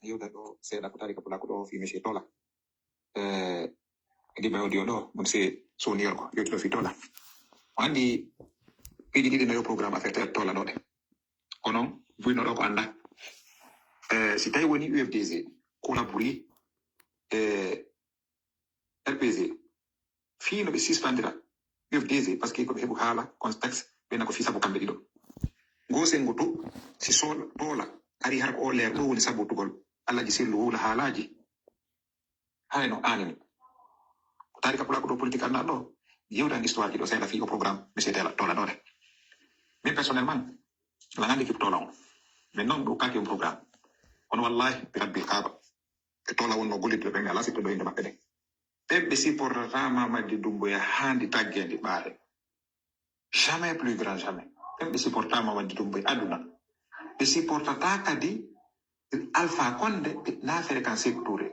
io dato se da kutari kapula kudo fi meshi tola di ma audio do mun se so ni ko yo to fi tola andi pidi di no programme affaire tola do de kono vui no do ko anda si tay woni UFDG collabori RPZ fi no be suspendira UFDG parce que ko hebu hala contexte be na ko fi sabu kambe dido gose ngutu si sol tola ari har ko leer do woni sabu tugol alla ji selu la halaji hayno anani tari kapula ko politique na do yewda histoire di do c'est la fi au programme monsieur tola do de mais personnellement la ngandi ki tola mais non do kaki un programme on wallahi bi rabbil kaaba e tola wonno golite be ngala sito do inde mabbe de bebbe si pour rama maddi dumbo ya handi taggendi baare jamais plus grand jamais bebbe si pour rama maddi dumbo aduna be si pour tataka di alpha konde na fere kan secteur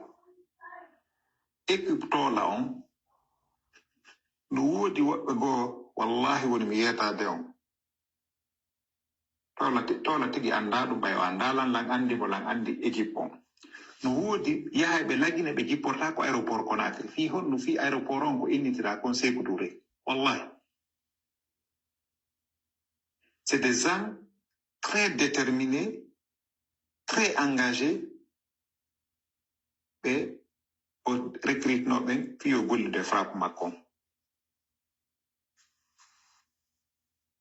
équipe tola on no wodi wobbe go wallahi woni mi yeta de on tola tigi anda dum bayo andalan lang andi bo lang andi équipe on no wodi yahaybe lagine be jiporta ko aéroport Conakry fi honno fi aéroport on ko innitira conseil couture wallahi c'est des gens très déterminés très engagés et au recrutement ben fi au golle de frappe makon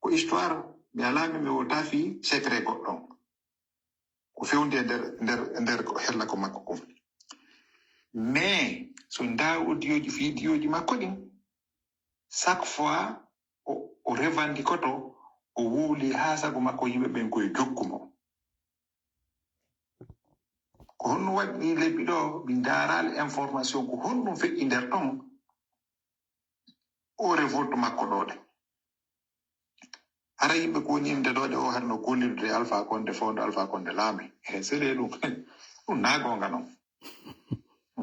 ko histoire mi alami mi wota fi secret goddon ko fewndi nder ko hella ko makko ko mais so nda audioji videoji makko din chaque fois o revendikoto o wuli ha sago makko yimbe ben koye jokkumo ko honno waɗi lebbi ɗo min daral information ko honno feƴƴi nder ton o révolte makko ɗoɗe hara yimɓe ko woni imde ɗoɗe o harno gollirde Alpha Condé fondo Alpha Condé laame seɗe ɗum na gonga noon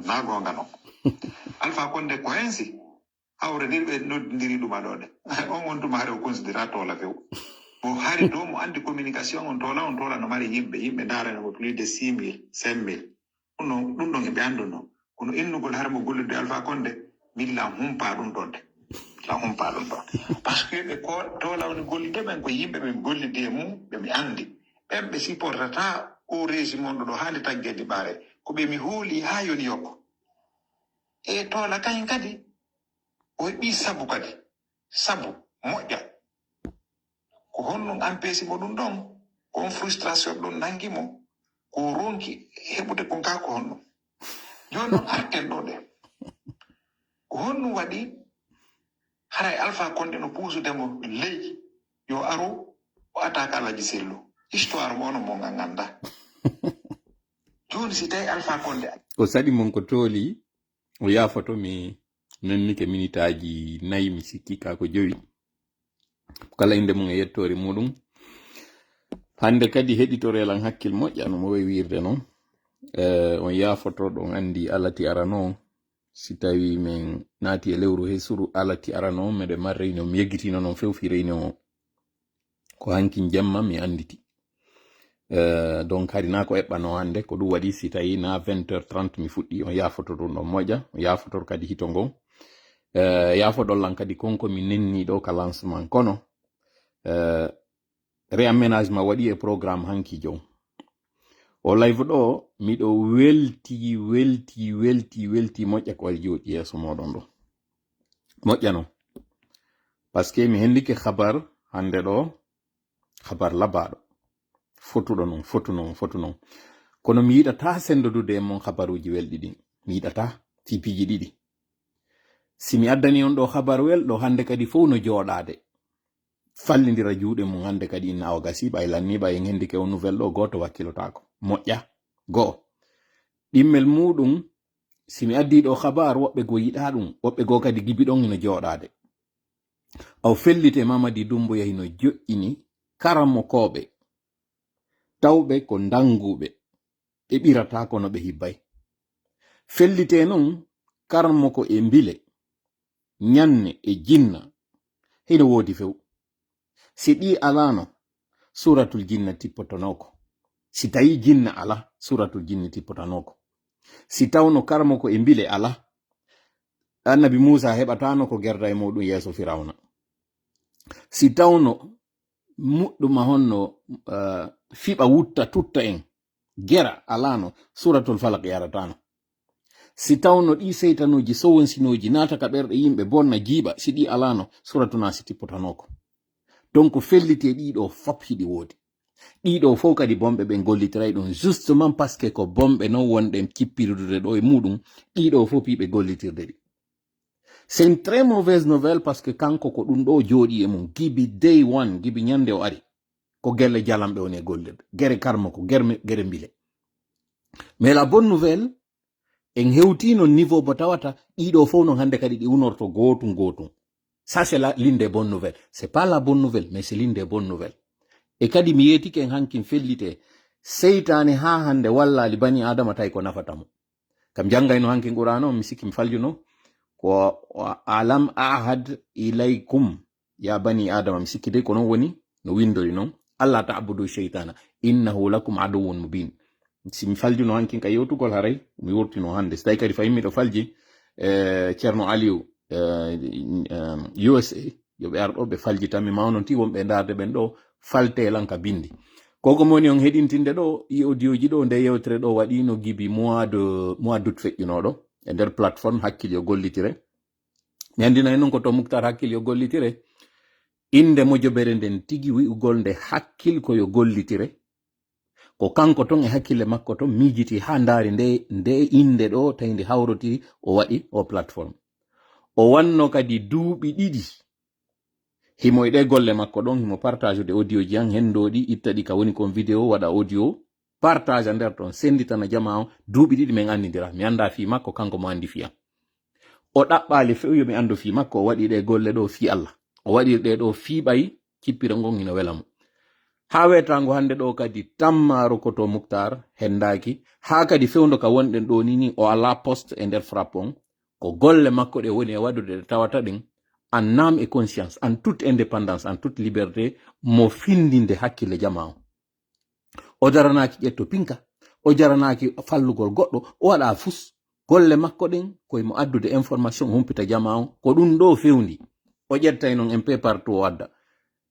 na gonga noon Alpha Condé ko hensi hawre ndirɓe noddidiri ɗuma ɗoɗe on on tuma hare o considéra tola few o hari do mo andi communication on tola no mari yimɓe darano plus de 6 000 5 000 ɗum ɗon eɓe anduno kono innugol har mo gollirde Alpha Condé milla humpa ɗum ɗon de la humpa ɗum ɗon par ce que ɓe ko tola woni gollide ɓen ko yimɓe ɓe gollide e mum ɓe mi andi ɓen ɓe supportata o régime on ɗo haali taggede ɓaare ko ɓe mi huuli ha yoni yokko e tola kañ kadi o heɓi sabu kadi sabu moƴƴa ko honno ampesi mo ɗum ɗon kon frustration ɗum nangimo ko ronki heɓude kon ka ko honno joni noon arten ɗo ɗe ko honno waɗi haray Alpha Condé no puusudemo ley yo aro o attaque Alaji Sellu histoire mono mo ngannda joni si tawi Alpha Condé o saɗi mon ko tooli o yafoto mi nannike minitaji 4 mi sikki ka ko jowi kala inde mum e yettore muɗum hande kadi heɗitorelan hakkil moƴƴa no mo wawi wirde noon on yafoto ɗon andi alati arano si tawi min naati e lewru he suru alati arano meɗe mar réunion mi yeggitino noon fewfi réunion o ko hankin jemma mi anditi donc hari na ko eɓɓano hande ko ɗum waɗi si tawi na 20h30 mi fuɗɗi on yafoto ɗum ɗon moƴƴa on yafoto kadi hito ngon yafoɗollan kadi konko mi nenni ɗo ka lancement kono réaménagement waɗi e programme hanki jon o live ɗo miɗo welti moƴƴa ko waɗi jooɗi yeeso moɗon ɗo moƴƴa non par ce que mi hendike habar hande ɗo habar labaɗo fotu non kono mi yiɗata sendodude e mon habaruji welɗi ɗin mi yiɗata tipiji ɗiɗi si mi addani on ɗo habar welɗo hande kadi fof no jooɗade fallidira juuɗe mum hande kadi inna o gasi ɓaylanni ɓa en hendike o nouvelle ɗo goto wakkilotako moƴƴa goo ɗimmel muɗum simi addi ɗo habar woɓɓe go yiɗa ɗum woɓɓe go kadi gibiɗon ino jooɗade aw fellite Mamadi Dumbo yahi no joƴƴini karamokoɓe tawɓe ko danguɓe ɓe ɓirata kono ɓe hibbay fellite non karamoko e mbile nyanne e jinna hino woodi few si ɗi alano suratul jinna tippotonoko si tawi jinna ala suratul jinni tippotanoko si tawno karmo ko e mbile ala annabi Musa heɓatano ko gerda e muɗum yeeso firawna si tawno muɗɗuma honno fiɓa wutta tutta en gera alano suratul falak yaratano si tawno ɗi seytanuji sowonsinoji nata ka ɓerɗe yimɓe bonna jiiɓa si ɗi alano suratu nasi tippotanoko donc fellite ɗiɗo fop hiɗi woodi ɗiɗo fof kadi bomɓe ɓe gollitiray ɗum justement parce que ko bomɓe non wonɗen kippirdude ɗo e muɗum ɗiɗo fof piɓe gollitirde ɗi c'est une très mauvaise nouvelle parce que kanko ko ɗum ɗo jooɗi e mum gibi day one gibi ñande o ari ko gelle jalamɓe woni e gollirde gere karmo ko gere mbile mais la bonne nouvelle en hewtino niveau bo tawata ɗiɗo fof non hande kadi ɗi unorto gotum ça c'est l'une des bonnes nouvelles c'est pas la bonne nouvelle mais c'est l'une des bonnes nouvelles e kadi mi yetike en hankin fellite seytane ha hande wallali bani adama tawi ko nafatamo kam jangayno hankin qur'ano mi sikki mi faljuno ko alam ahad ilaykum ya bani adama mi sikki de ko non woni no windori non alla ta'budu shaytana innahu lakum aduwwun mubin si mi faljuno hankin ka yewtugol haray mi wurtino hande so tawi kadi fayimmi ɗo falji ceerno aliou USA yoɓe arɗo ɓe faljitami mawnonti wonɓe darde ɓen ɗo faltelan ka bindi koko moni on heɗintinde ɗo i audioji ɗo nde yewtere ɗo waɗino gibi mois d'août feƴƴunoɗo e nder plateforme hakkille yo gollitire mi andinayi noon ko to muktar hakkille yo gollitire inde mojobere nden tigi wi'ugol nde hakkil ko yo gollitire ko kanko ton e hakkille makko ton miijiti ha ndaari nde inde ɗo tawi nde hawrotiri o waɗi o plateforme o wanno kadi duuɓi ɗiɗi himoyɗe golle makko ɗon himo partage de audio ji an hendoɗi itta ɗi ka woni kon vidéo waɗa audio partage a nder ton senditana jama o duuɓi ɗiɗi min andidira mi anda fi makko kanko mo andi fiya o ɗaɓɓali few mi andu fi makko o waɗi ɗe golle ɗo fi Allah o waɗi ɗe ɗo fi ɓayi kippira ngon hino wela mo ha wetango hande ɗo kadi tammaro koto muktar hendaki ha kadi fewndo ka wonɗen ɗo nini o ala poste e nder frappe on ko golle makko ɗe woni e waɗude ɗe tawata ɗin en âme et conscience en toute indépendance en toute liberté mo findinde hakkille jama o jaranaki ƴetto pinka o jaranaki fallugol goɗɗo o waɗa fus golle makko ɗen koyemo addude information humpita jama o ko ɗum ɗo fewndi o ƴettay noon mp partout o wadda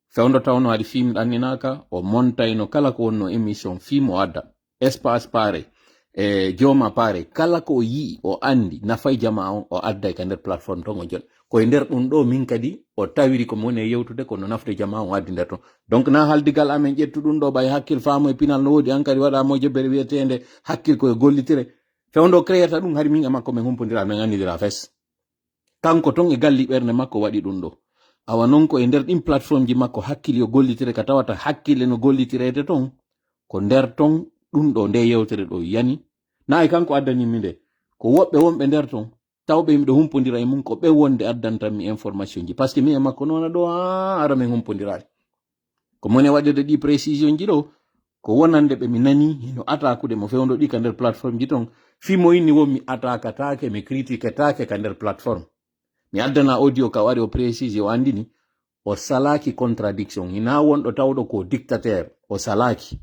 fewndo tawno waɗi film ɗanninaka o montayno kala ko wonno émission film o adda espace pare joma pare kala ko o yii o andi nafay jama o adday ka nder plateforme ton o jot koye nder ɗum ɗo min kadi o tawiri ko woni e yewtude kono nafde jama o addi nder ton donc na haldigal amen ƴettu ɗum ɗo ɓay hakkil faamu e pinal no woodi an kadi waɗa mojobere wiyetende hakkil koye gollitire fewndo créata ɗum hari min e makko min humpodira min andidira fes kanko ton e galli ɓernde makko waɗi ɗum ɗo awa non ko e nder ɗin plateforme ji makko hakkille yo gollitire ka tawata hakkille no gollitirede ton ko nder ton ɗum ɗo nde yewtere ɗo yani na e kanko addanimi nde ko woɓɓe wonɓe nder ton tawɓe miɗo humpodira e mum ko ɓe wonde addantanmi information ji par ce que mi e makko noona ɗo ara min humpodirade ko moni waɗirde ɗi précision ji ɗo ko wonande ɓe mi nani no atakude mo fewndo ɗi ka nder plateforme ji ton fimo inni won mi atakatake mi critiquetake ka nder plateforme mi addana audio ka wari o précise o andini o salaki contradiction ina wonɗo tawɗo ko dictateur o salaki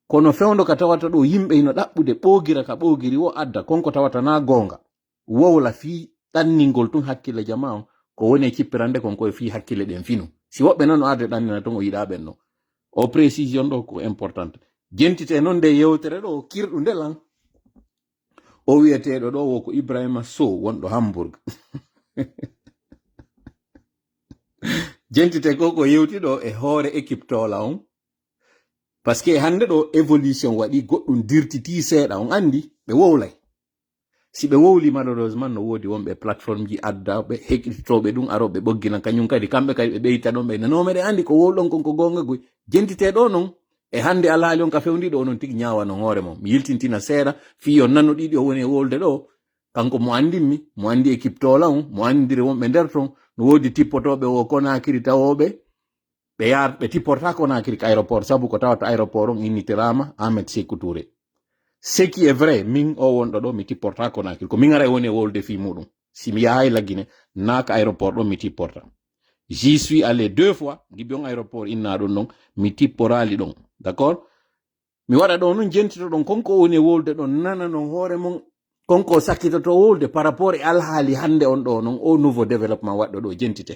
kono fewndo ka tawata ɗo yimɓe ino ɗaɓɓude ɓoogira ka ɓoogiri o adda konko tawata na gonga wowla fi ɗanningol tun hakkille jama o ko woni e cippirande kon koye fi hakkille ɗen finu si woɓɓe noon o arde ɗannina ton o yiɗaɓen no o précision ɗo ko importante jentite noon nde yewtere ɗo kirɗu ndelan o wiyeteɗo ɗo wo ko Ibrahima Sow wonɗo Hamburg jentite ko yewtiɗo e hoore équipe tola on par ce que hande ɗo évolution waɗi goɗɗum dirtiti seeɗa on andi ɓe wowlay si ɓe wowli malheureusement no woodi wonɓe plateforme ji addaɓe hekkitoɓe ɗum aroɓe ɓoggina kañum kadi kamɓe kadi ɓe ɓeyta ɗon ɓe nanomeɗe andi ko wowɗon kon ko gonga goy jentite ɗo noon e hande alhaali on ka fewdiɗo onon tigi ñawa no hoore mum mi yiltintina seeɗa fiyo nannuɗiɗi o woni e wolde ɗo kanko mo andinmi mo andi équipe tola on mo andiri wonɓe nder ton no woodi tippotoɓe o Conakry tawoɓe ɓe yaar ɓe tipporta Conakry ka aéroport sabu ko tawata aéroport on innitirama Ahmed Sékou Touré ce qui est vrai min o wonɗo ɗo mi tipporta Conakry ko min ara woni e wolde fi muɗum si mi yahay laggine naka aéroport ɗon mi tipporta j'y suis allé 2 fois gibi on aéroport inna ɗum ɗon mi tipporali ɗon d'accord mi waɗa ɗo non jentito ɗon konko woni wolde ɗon nana non hoore mon konko sakkitoto wolde par rapport e alhaali hande on ɗo non o nouveau développement waɗɗo ɗo jentite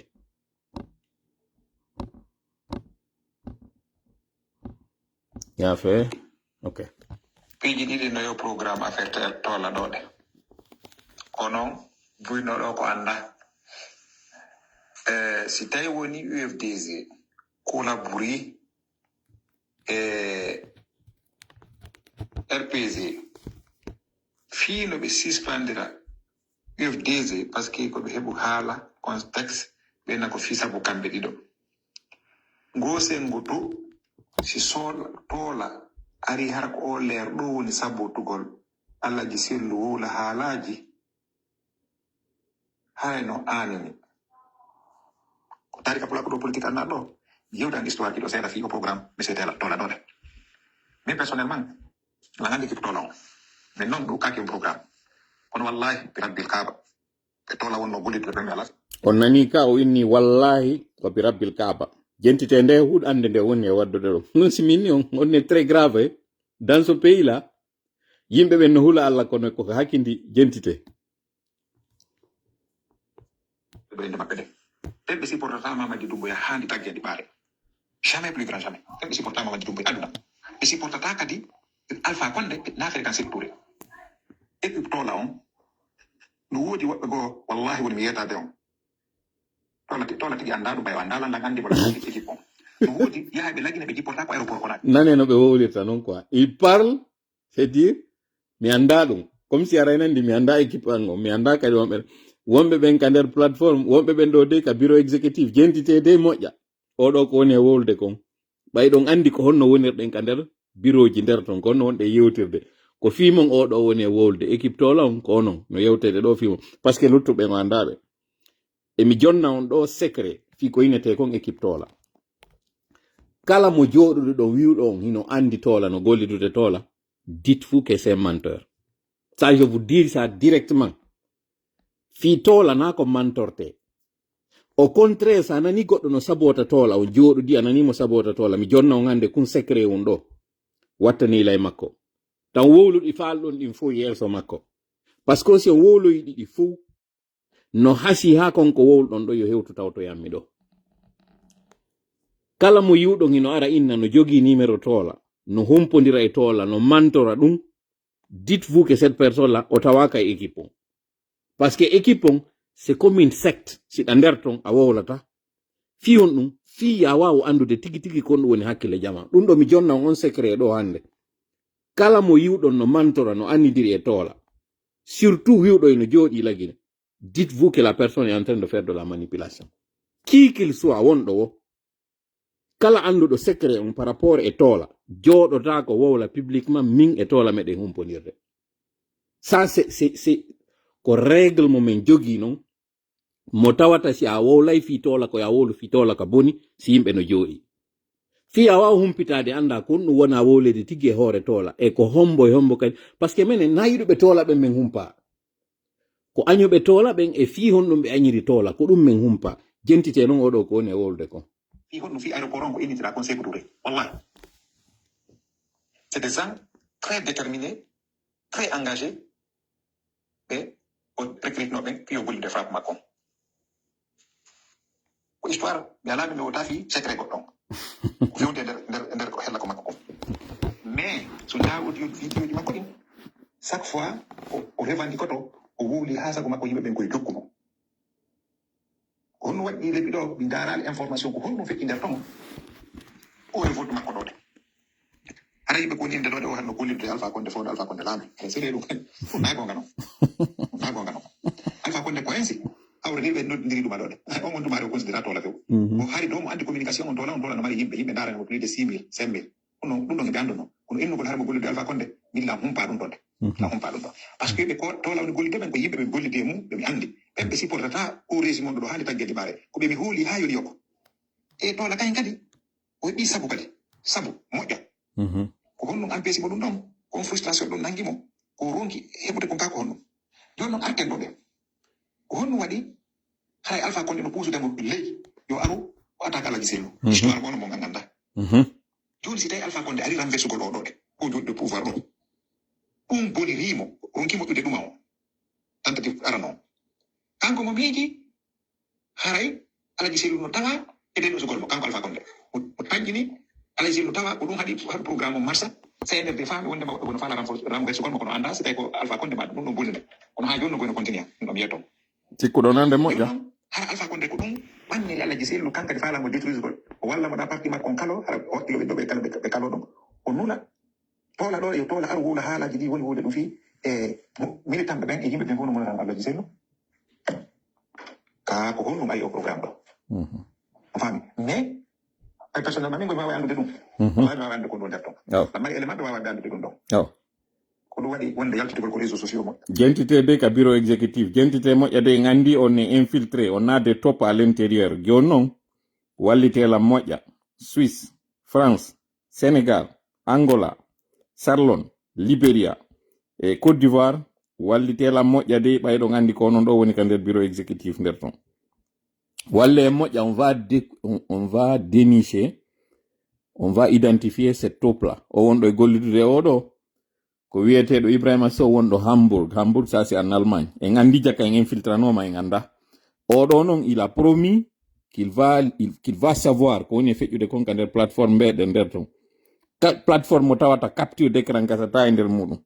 yafe ok piiji ɗiɗi no yo programme affaire tola ɗo ɗe kono buynoɗo ko anda si tawi woni UFDG kolabori RPG fii no ɓe suspendira UFDG par ce que ko ɓe heɓu haala contexte ɓenna ko fii sabu kamɓe ɗiɗo gosengo to si tola ari har ko o leer ɗo woni sabotugol allahji sellu wowla haalaji hayno anini ko tari ka pulaɗo ɗo politique anna ɗo yewtan histoire kiɗo seeɗa fi o programme monsieur tola ɗo de mais personnellement la gandi kiko tola on mais non ɗo kaki on programme kono wallahi bi rabbil kaaba ɓe tola wonno golliɗo ɓe alat on nani ka o inni wallahi ko bi rabbil kaaba jentite nde huɗande nde woni e waddude ɗum non si minni on est très grave dans ce pays là yimɓe ɓe no hula allah kono ko hakkindi jentite ɓe maɓɓe de ɓen ɓe supportata Mamadi Doumbouya handi taggedi ɓaare jamais plus grand jamais ɓen ɓe supportata Mamadi Doumbouya aduna ɓe supportata kadi Alpha Condé nafere kan Sékou Touré et puis tola on no woodi woɓɓe goo wallahi woni mi yetade on tola tigi annda ɗum ɓayo annda landa andi wala équipe on no woodi yaha ɓe lagine ɓe jipporta ko aéroport Konakry nane no ɓe wowlirta noon quoi il parle c'est dire mi annda ɗum comme si araynandi mi annda équipe an o mi annda kadi wonɓe ɓen ka nder plateforme wonɓe ɓen ɗo de ka bureau exécutif jentité de moƴƴa oɗo ko woni e wowlde kon ɓay ɗon andi ko honno wonirɗen ka nder bureau ji nder ton ko honno wonɗe yewtirde ko fimon oɗo woni e wowlde équipe tola on ko onon no yewtede ɗo fimon par ce que luttuɓe mo anndaɓe emi jonna on ɗo secret fi ko inete kon équipe tola kala mo joɗuɗo ɗo wiwɗo on hino andi tola no gollidude tola dites fou que c'est menteur ça je vous dis ça directement fi tola na ko mantorte au contraire sa nani goɗɗo no sabota tola o joɗudi a nanimo sabota tola mi jonna on hande kun secret on ɗo wattani lay makko tan wowluɗi falɗon ɗin fo yeeso makko par ce que si o wowloyiɗi ɗi fou no hasi ha konko wowlɗon ɗo yo hewtu taw to yammi ɗo kala mo yiwɗon hino ara inna no jogi numéro tola no humpodira e tola no mantora ɗum dites-vous que cette personne là o tawaka e équipe on parce que équipe on c'est comme une secte siɗa nder ton a wowlata fi on ɗum fi ya wawo andude tigi tigi kon ɗum woni hakkille jama ɗum ɗo mi jonna on secret ɗo hande kala mo yiwɗon no mantora no annidiri e tola surtout wiwɗo eno jooɗi lagine dites-vous que la personne est en train de faire de la manipulation qui qu'il soit wonɗo wo kala anduɗo secret on par rapport e tola jooɗota ko wowla publiquement min e tola meɗen humponirde ça c'est ko règle mo men jogi non mo tawata si a wowlay fi tola ko ya wowlu fi tola ka boni si yimɓe no jooɗi fi a wawa humpitade anda kon ɗum wona wowlede tigui e hoore tola e ko hombo e hombo kadi par ce que minen nayiɗuɓe tola ɓen min humpa ko añuɓe tola ɓen e fi honɗum ɓe añiri tola ko ɗum min humpa jentite noon oɗo ko woni e wowlde kon fi honɗum fi aéroport on ko initira kon Sékou Touré wallahi c'est des gens très déterminés très engagés ɓe o recrutenoɓen fi yo gollude frappe makko ko histoire mi alaɓe mi wota fi secret goɗɗon ko fewde nder ko hella ko makko ko mais so daawodi vidéo ji makko ɗin chaque fois o revendikoto o wowli ha sago makko yimɓe ɓen koye jokkumo ko honno waɗi leɓi ɗo ɓe darali information ko honno feƴƴi nder ton o e vote makko ɗo de hara yimɓe koni inde ɗo de o hanno gollirde Alpha Condé fowde Alpha Condé laami seeɗe ɗum ɗum nagonga noon nagonga noon Alpha Condé ko hensi awre ni ɓe noddidiri ɗuma ɗo de on on dumari o considéra tola few o hari ɗo mo andi communication on tola no mari yimɓe darani mo plus de 6000 5000 ɗum ɗo mi ganduno kono innugol har mo gollide Alpha Condé milla humpa ɗum ɗon de la humpa ɗum ɗon par ce que ɓe tola woni gollide ɓen ko yimɓe ɓe gollide e mum ɓe andi ɓen ɓe supportata o régime on ɗo handi taggede ɓaare ko ɓe mi hooli ha yoni yokko e tola kayen kadi o heɓi sabu kadi sabu moƴƴo ko honɗum empêche mo ɗum ɗon kon frustration ɗum nangimo ko ronki heɓude kon ka ko honɗum joni noon arten ɗo ɓe ko honɗum waɗi hay Alpha Condé no puusudemo ley yo aru o attaque Alaji Sellu histoire gono mo ganda joni si tawi Alpha Condé ari renversugol oɗo de ko jodde pouvoir ɗo ɗum bonirimo ronkimo ƴude ɗuma o tentative arano kanko mo miiji haray alaji selu no tawa e den usugol mo kanko Alpha Condé o taƴƴini alaji selu tawa ko ɗum haɗi programme o marsa CNRD faami wonde ma wono faala ram sugol mo kono anda so tawi ko Alpha Condé ma ɗum ɗum bonide kono ha joni no goyno continue ɗum ɗum yiyatto cikkuɗo nande moƴƴa hara Alpha Condé ko ɗum ɓanniri alaji selu kankadi faalamo détruisegol o walla mo ɗa parti makko on kalo hara wakkiloɓe ɗo ɓe kalo ɗum o nula toola ɗo yo toola ar wuula haalaji ɗi woni wuude ɗum fii e militant ɓe ɓen e yimɓe ɓen fof no monatan alaji selu ka ko honɗum ayi o programme ɗo o faami mais ay personnellement min koye wawi andude ɗum wawi wawi andude ko ɗo nder ɗon ɗam mari élément ɓe wawi andude ɗum ɗon ko ɗum waɗi wonde yaltitugol ko réseaux sociaux mo jentité de ka bureau exécutif jentité moƴƴa de gandi on est infiltré on a des top à l'intérieur joni noon wallitela moƴƴa Suisse France Sénégal Angola Sarlon Libéria e Côte d'Ivoire wallitela moƴƴa de ɓayɗo gandi ko non ɗo woni ka nder bureau exécutif nder ton walle e moƴƴa on va dénicher on va identifier cette top là o wonɗo e gollitude oɗo ko wiyeteɗo Ibrahima Sow wonɗo Hambourg ça c'est en Allemagne en andi jakka en infiltranoma en anda oɗo noon il a promis qu'il va savoir ko woni e feƴƴude kon ka nder plateforme mbeɗe nder ton plateforme mo tawata capture d'écran gasata e nder muɗum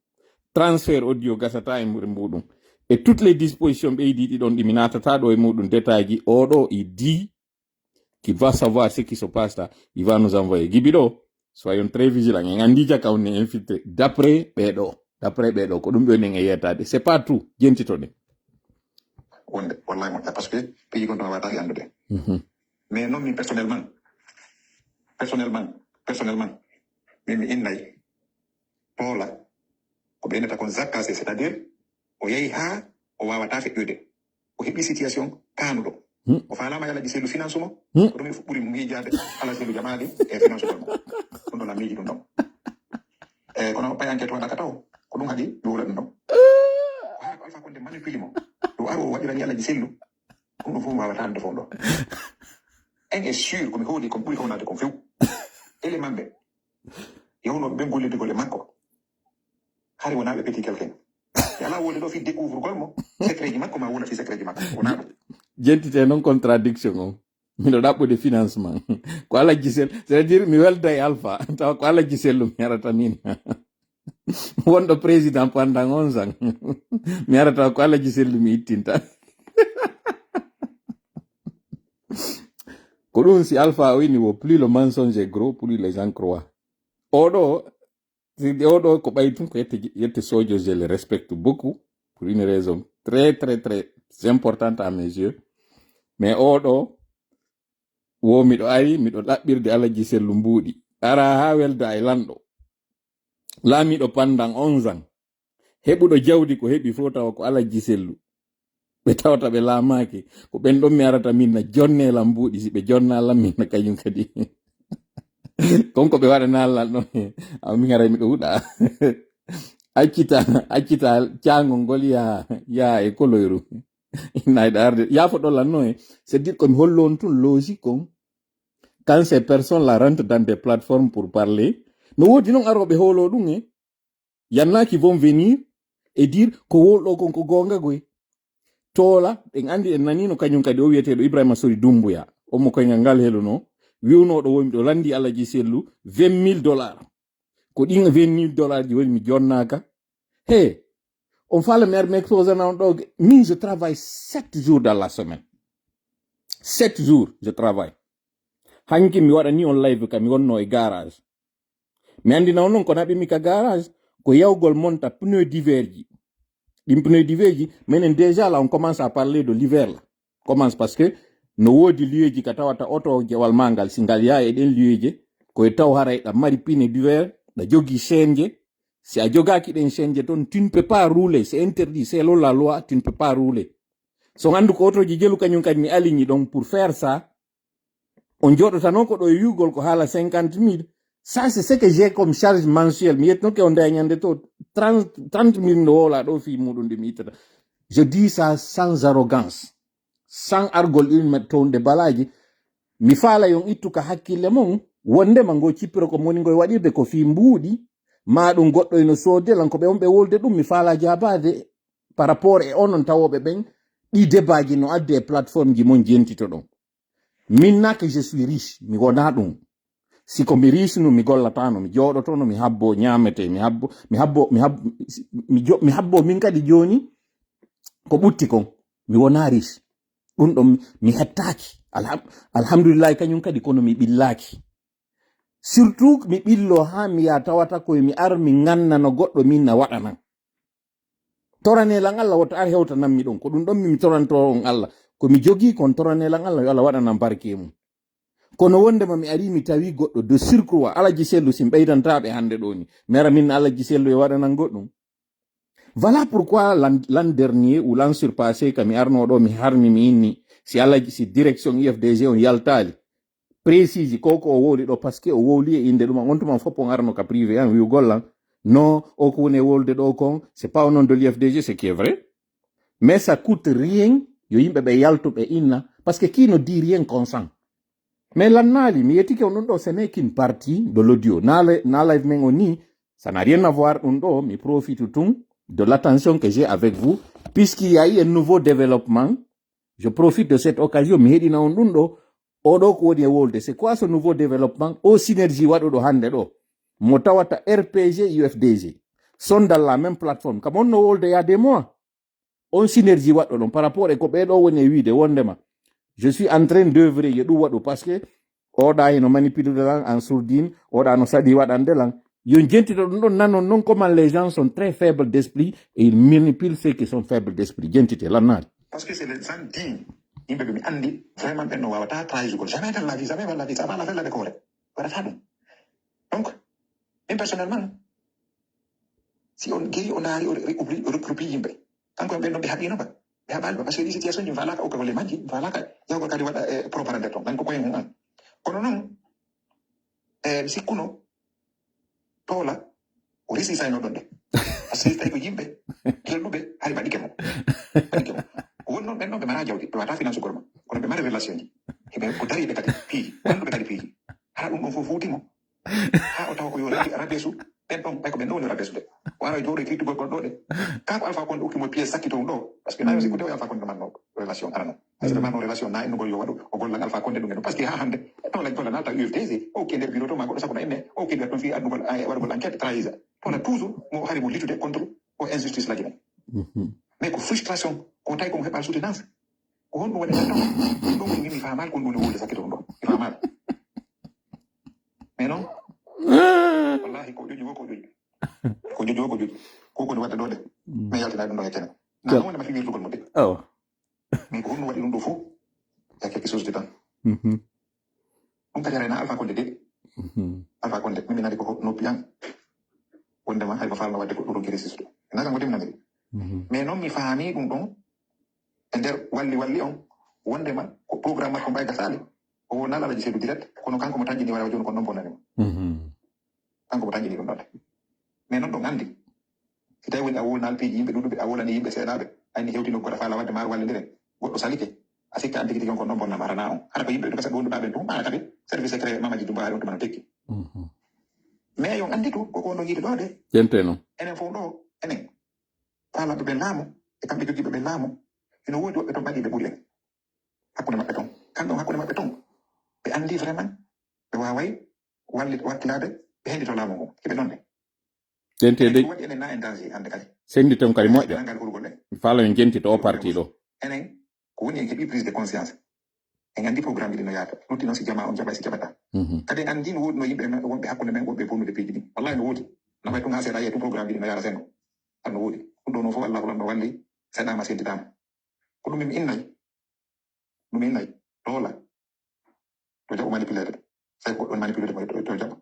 transfert audio gasata e nder muɗum et toutes les dispositions ɓeydiɗi ɗon ɗi mi natata ɗo e muɗum détail ji oɗo il dit qu'il va savoir ce qui se passe là il va nous envoyer gibi ɗo soyons très vigilants en andi jaka on est infiltré d'après ɓeɗo ko ɗum ɓe e yettade c'est pas tout jentitoɗe wonde wallahi moƴƴa par ce que pays gonɗo wawata andude mais noon min personnellement min mi innayi toola ko ɓeynata kon zakkase c'est à dire o yehi ha o wawata feƴƴude o heɓi situation kanuɗo o faalama yalaji selu finance mo ko ɗum ɓuuri miijade ala selu jamaɗi e finance ɗon ɗum ɗon a miiji ɗum ɗon e kono pay enquête waɗaka taw ko ɗum haɗi ɗowla ɗum ɗon haa ko Alpha Condé manipuli mo ɗo aro o waɗirani yalaji sellu ɗum ɗum fof wawata ande fof ɗo en est sûr komi hooli komi ɓuuri hawnade kon few élément ɓe yewnoɓe ɓe gollide golle makko hari wona ɓe petit quelqu'un e ala wonde ɗo fi découvre mo secret ji makko ma wona fi secret ji makko wona ɗum jentite noon contradiction o miɗo ɗaɓɓude financement ko ala gisel c'est à dire mi welda e Alpha tawa ko ala gisellu mi yarata min wonɗo président pendant 11 ans mi yarata ko ala gisellu mi ittinta ko ɗum si Alpha o wini wo plus le mensonge est gros plus les gens croient oɗo ko ɓay tun ko yette sojo je le respecte beaucoup pour une raison très très très importante à mes yeux mais oɗo wo miɗo ari miɗo ɗaɓɓirde alaji sellu mbuuɗi ara ha welda e lanɗo laamiɗo pendant 11 ans heɓuɗo jawdi ko heɓi fo tawa ko alaji sellu ɓe tawata ɓe laamaki ko ɓen ɗon mi arata min na jonnelam mbuuɗi si ɓe jonnalam min na kañum kadi konko ɓe waɗana Allah ɗon min ara miɗo huɗa accita cangol ngol yaha e koloyru inayɗa arde yafo ɗollanno e c'est dire komi hollo on tun logique kon quand ces personnes là rentrent dans des plateformes pour parler no woodi noon aroɓe holo ɗum e yanna qui vont venir et dire ko wolɗo kon ko gonga goy toola en andi en nanino kañum kadi o wiyeteɗo Ibrahima Sori Dumbuya omo koyngal ngal heluno wiwnoɗo womi ɗo landi alaji sellu $20,000 ko ɗin $20,000 ji woni mi jonnaka he on fala mer mek tosana on ɗo min je travaille 7 jours dans la semaine 7 jours je travaille hanki mi waɗa ni on live kam mi wonno e garage mi andina on noon ko naɓimi ka garage ko yawgol monta pneu d'hiver ji ɗin pneu d'hiver ji minen déjà là on commence à parler de l'hiver là commence parce que no woodi lieuji ka tawata auto jewal mangal si ngal yaa e ɗen lieuji koye taw haray ɗa mari pine d'hiver ɗa jogui chaîne je si a jogaki ɗen chaîne je toon tu ne peux pas rouler c'est interdit c'est la loi tu ne peux pas rouler so andu ko auto ji jelu kañum kadi mi aligni donc pour faire ça on joɗota noon ko ɗo e yugol ko haala 50,000 ça c'est ce que j'ai comme charge mensuelle mi yetno ke on nda ñande to 30,000 no wola ɗo fi muɗum nde mi ittata je dis ça sans arrogance sans argol ɗin tonde balaji mi faala yon ittuka hakkille mon wondema ngo cippiro ko moni ngoye waɗirde ko fi mbuuɗi ma ɗum goɗɗo eno soode lan ko ɓe on ɓe wolde ɗum mi faala jabade par rapport e onon tawoɓe ɓen ɗi débaji no adde e plateforme ji mon jentito ɗon min na que je suis riche mi wona ɗum siko mi riche no mi gollatano mi jooɗotono mi habbo ñamete mi habbo min kadi joni ko ɓutti kon mi wona riche ɗum ɗon mi hettaki alhamdulillahi kañum kadi kono mi ɓillaki surtout mi ɓillo ha mi ya tawata koye mi ar mi gannano goɗɗo min na waɗanan toranelan Allah woto ar hewtananmi ɗon ko ɗum ɗon mi toranto on Allah komi jogii kon toranelan Allah yo Allah waɗanan barke mum kono wondema mi ari mi tawi goɗɗo de surcroît alaji sellu sin ɓeydantaɓe hande ɗo ni mi ara min alaji sellu e waɗanan goɗɗum voilà pourquoi l'an dernier ou l'an surpassé kami arno ɗo mi harmi mi inni si alaji si direction IFDG on yaltali précise koko o wowli ɗo par ce que o wowli e inde ɗum on tuman fof on arno ka privé an wiu gollan non o ko woni e wolde ɗo kon c'est pas au nom de l'IFDG ce qui est vrai mais ça coûte rien yo yimɓe ɓe yaltuɓe inna parce que qui ne dit rien consent mais l'annali mi yettike on ɗum ɗo ce n'est qu'une partie de l'audio na live men on ni ça n'a rien à voir ɗum ɗo mi profite tout de l'attention que j'ai avec vous puisqu'il y a eu un nouveau développement je profite de cette occasion mi heɗina on ɗum ɗo oɗo ko woni e wolde c'est quoi ce nouveau développement o synergie waɗuɗo hande ɗo mo tawata RPG UFDG sont dans la même plateforme kam on no wolde y a des mois on synergie waɗɗo ɗon par rapport e ko ɓeɗo woni e wiide wondema je suis en train d'œuvrer yo ɗum waɗu parce que oɗa heno manipuler lan en sourdine oɗa no saɗi waɗande lan yo jentito ɗum ɗon nanon non comment les gens sont très faibles d'esprit et ils manipulent ceux qui sont faibles d'esprit jentite lannade parce que c'est les gens dignes yimɓe ɓe mi andi vraiment ɓen no wawata trahigol jamais dans la vie jamais dans la vie ça va la fellade ko hoore waɗata ɗum donc min personnellement si on geri o naari o recrupi yimɓe kanko ɓen ɗon ɓe haɓino ba ɓe haɓali ba par ce que ɗi situation ji falaka o ko holle majji falaka yawgol kadi waɗa propagande ton ɗan ko koye mum an kono noon mi sikkuno toola o resi sayno ɗon de par ce que tawi ko yimɓe gelɗuɓe hay baɗike mo won noon ɓen ɗon ɓe mara jawdi ɓe wata finance gorma kono ɓe mari relation ji heɓe ko dariɓe kadi piiji wonɗuɓe kadi piiji haa ɗum ɗon fof fuutimo haa o tawa ko yo rabesu ɓen ɗon ɓay ko ɓen ɗo woni rabesu de o ara jooɗo e kittugol gon ɗo de kako Alpha Condé ukkimo pièce sakkito ɗum ɗo par ce que nayo si ko tawi Alpha Condé manno relation arano par ce que manno relation na innugol yo waɗu o gollan Alpha Condé ɗum en par ce que haa hannde ɗon lañ tola nalta UFDG o ke nder bureau to ma goɗɗo sakona enne o ke nder toon fi addugol waɗugol enquête trahisa tola toujours mo hari mo litude contre o injustice laji men mais ko frustration ko tawi komo heɓal soutenance ko honɗum waɗi ɗon ɗum woni mi famal ko ɗum woni wolde sakkito ɗum ɗo mi famal mais non wallahi ko joƴi wo ko joƴi ko joƴi wo ko joƴi ko koni wadde ɗo de mais yaltina ɗum ɗo e kene na wonde ma fi wirtugol mo de mais ko honɗum waɗi ɗum ɗo fof y a quelque chose dedans ɗum kadi arena Alpha Condé de Alpha Condé mimi nani ko noppi an wondema hay ko falno wadde ko ɗo ronki resisde nagan godemi naniri mais noon mi faami ɗum ɗon e nder walli on wondema ko programme makko mbay gasali o wona alaji seedu direct kono kanko mo taƴƴini waɗa joni ko noon bonnanimo kanko mo taƴƴini ɗum ɗonde mais noon ɗon andi si tawi woni a wolnal piiji yimɓe ɗuɗuɓe a wolani yimɓe seeɗaɓe ayni hewtino goɗa faala wadde maaro wallidiren goɗɗo salike a sikka andi tigi on ko noon bonnama arana on hara ko yimɓe ɗum kasa ɓe wonduɗa ɓen tum ɓana kadi service secret mamaji dumba haari on tumano tekki mais yon andi tu koko wonno yiide ɗo de jenteno enen fof ɗo enen faalaɓe ɓe laamu e kamɓe jogiiɓe ɓe laamu ino woodi woɓɓe toon ɓaɗiɓe ɓuri en hakkunde maɓɓe toon kamɓe on hakkunde maɓɓe toon ɓe anndi vraiment ɓe waaway wakkilade ɓe henndito laamu ngu heɓe noon de jentede waɗi enen na en danger hannde kadi sendi ton kadi moƴƴa nangal hurgol en faala en jentito o parti ɗo enen ko woni en heɓi prise de conscience en anndi programme ɗi no yaata lutti noon si jama on jaɓa si jaɓata kadi en anndi no woodi no yimɓe wonɓe hakkunde men wonɓe bonnude piiji ɗi wallahi no woodi no way ɗum haa seeɗa yiye tum programme ɗi no yara senno tan no woodi ɗum ɗo noon fof allahu no walli seɗama sentitama ko ɗum mi innayi toola to jaɓo manipulede tawi goɗɗon manipulede mo to jaɓa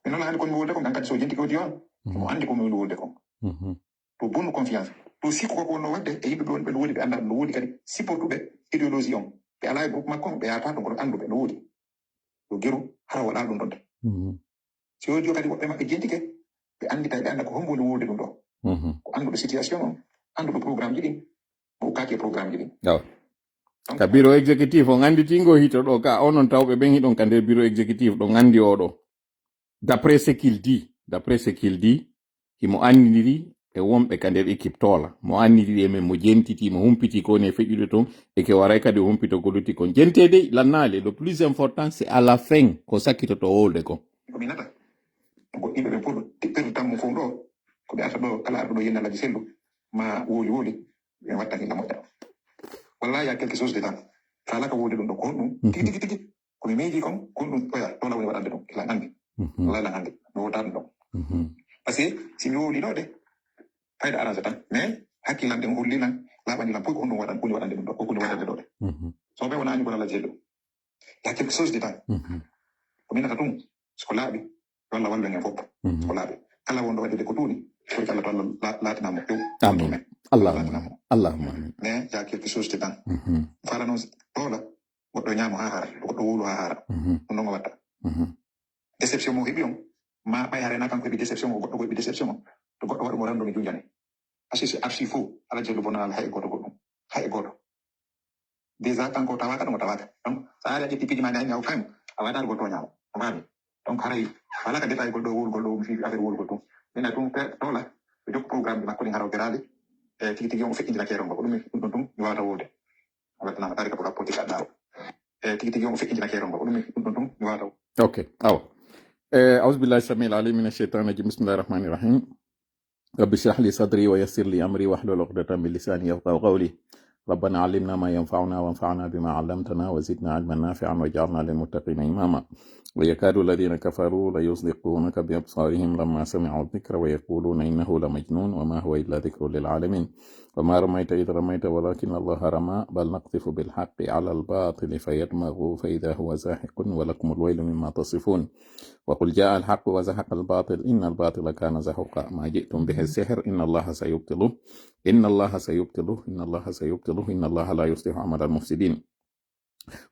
min noon anndi komi wolde kon kan kadi so jenti ko diwan mo anndi komi woni wolde kon to bonnu confiance to sikku koko wonno wadde e yimɓe ɓe woni ɓe no woodi ɓe annda no woodi kadi supportuɓe idéologie on ɓe ala e groupe makko ɓe yata ɗum kono annduɓe no woodi yo geru hara waɗa ɗum ɗon de si woodi yo kadi woɓɓe maɓɓe jentike ɓe anndi tawi ɓe annda ko hombo woni wolde ɗum ɗo ko annduɓe situation on annduɓe programme ji ɗin mo ukkaki e programme ji ɗin ka bureau exécutif o anditingo hito ɗo ka onon tawɓe ɓen hiɗon ka nder bureau exécutif ɗo andi oɗo d'après ce qu'il dit d'après ce qu'il dit himo andiri e womɓe ka nder équipe tola mo andiri men mo jentiti mo humpiti ko ne feƴƴude ton e ke waray kadi humpito ko lutti kon jentede lannale le plus important c'est à la fin ko sakkitoto wolde ko ko minata ko yimɓe ɓe pour tippirde tammo fof ɗo ko ɓe ata ɗo kala arɗo ɗo yennalaji sellu ma woli ɓe watta hilla moƴƴa wallahi ya quelque chose de tan kala ka wodi ɗum ɗo kon ɗum tigi tigi komi meeji kon kon ɗum oya tola woni waɗande ɗum ila andi wallahi la andi mi wota ɗum ɗon par ce que si mi woli ɗo de fayda arrange tan mais hakkillan ɗen hollinan laaɓanilan fof ko on ɗum waɗan kuni waɗande ɗum ɗo ko kuni waɗande ɗo de so ɓe wonani ko lala jello ya quelque chose de tan ko minata ɗum soko laaɓi walla wallu en fof ko laaɓi kala wonɗo waɗide ko tuuɗi pour que allah to allah laatinamo few amin allahumma amin mais ya quelque chose de tan fala noon tola goɗɗo ñaamo ha hara goɗɗo wolu ha hara ɗum ɗon o watta déception mo heɓi on ma ɓay harena kanko heɓi déception o goɗɗo ko heɓi déception o to goɗɗo waɗumo randomi junjane asi arsi fo ala jellu bonanal hay goto goɗɗum hay goto déjà kanko tawaka ɗum o tawaka donc sa ari a ƴetti piji ma ni a faymo a waɗaɗo goto ñaamo o mami donc haray wala ka détail gol ɗo wulgol ɗo mi fi affaire wulgol tum mina tum tola ɓe jokko programme ɓe makko ɗin haraw berali e tigi tigi on feƴƴindina keero ngo ko ɗum ɗum tum mi wawata wolde a wattanama tarika pour rapport tika ɗaw e tigi tigi on feƴƴindina keero ngo ko ɗum tum mi wawata ok awa أعوذ بالله السميع العليم من الشيطان الرجيم بسم الله الرحمن الرحيم رب اشرح لي صدري ويسر لي أمري واحلل عقدة من لساني يفقهوا قولي ربنا علمنا ما ينفعنا وانفعنا بما علمتنا وزدنا علما نافعا واجعلنا للمتقين إماما ويكاد الذين كفروا ليصدقونك بأبصارهم لما سمعوا الذكر ويقولون إنه لمجنون وما هو إلا ذكر للعالمين وما رميت إذ رميت ولكن الله رمى بل نقذف بالحق على الباطل فيدمغه فإذا هو زاهق ولكم الويل مما تصفون وقل جاء الحق وزهق الباطل إن الباطل كان زهوقا ما جئتم به السحر إن الله سيبطله إن الله سيبطله إن الله سيبطله إن الله لا يصلح عمل المفسدين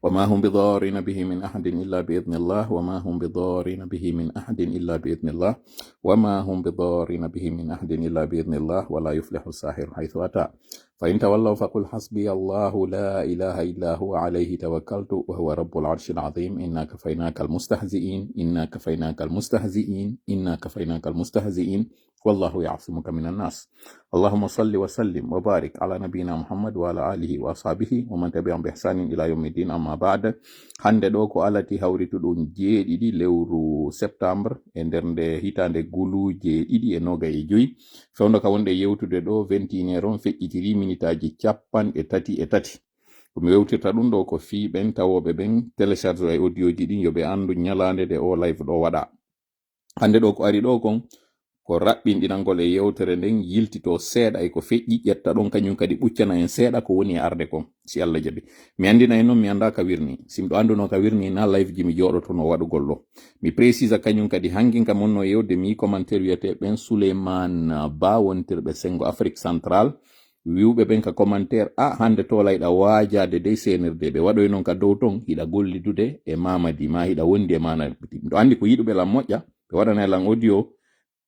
وما هم بضارين به من أحد إلا بإذن الله وما هم بضارين به من أحد إلا بإذن الله وما هم بضارين به من أحد إلا بإذن الله ولا يفلح الساحر حيث أتى فإن تولوا فقل حسبي الله لا إله إلا هو عليه توكلت وهو رب العرش العظيم إنا كفيناك المستهزئين إنا كفيناك المستهزئين إنا كفيناك المستهزئين والله يعصمك من الناس اللهم صل وسلم وبارك على نبينا محمد وعلى آله وأصحابه ومن تبعهم بإحسان إلى يوم الدين أما بعد hande ɗo ko alati hawrituɗum jeeɗiɗi lewru septembre e nder nde hitande gulu jeeɗiɗi e noga e joyi fewndo ka wonde yewtude ɗo 21 on feƴƴitiri minitaji 33 komi wewtirta ɗum ɗo ko fi ɓen tawoɓe ɓen télécharge e audio ji ɗin yoɓe andu ñalande de o live ɗo waɗa hande ɗo ko ari ɗo kon ko raɓɓinɗinangol e yewtere nden yiltito seeɗa e ko feƴƴi ƴetta ɗon kañum kadi ɓuccana en seeɗa ko woni e arde kon si Allah jaɓi mi andina en noon mi anda ka wirni simɗo anduno ka wirni na live ji mi joɗotono waɗugol ɗo mi précise kañum kadi hankin ka monno yewde mi commentaire wiyete ɓen Souleymane Ba wontirɓe Sengo Afrique centrale wiwɓe ɓen ka commentaire hande tolayɗa waajade dey senirde ɓe waɗoy noon ka dow ton hiɗa gollidude e Mamadi ma hiɗa wondi e mana miɗo andi ko yiɗuɓe lan moƴƴa ɓe waɗana lan audio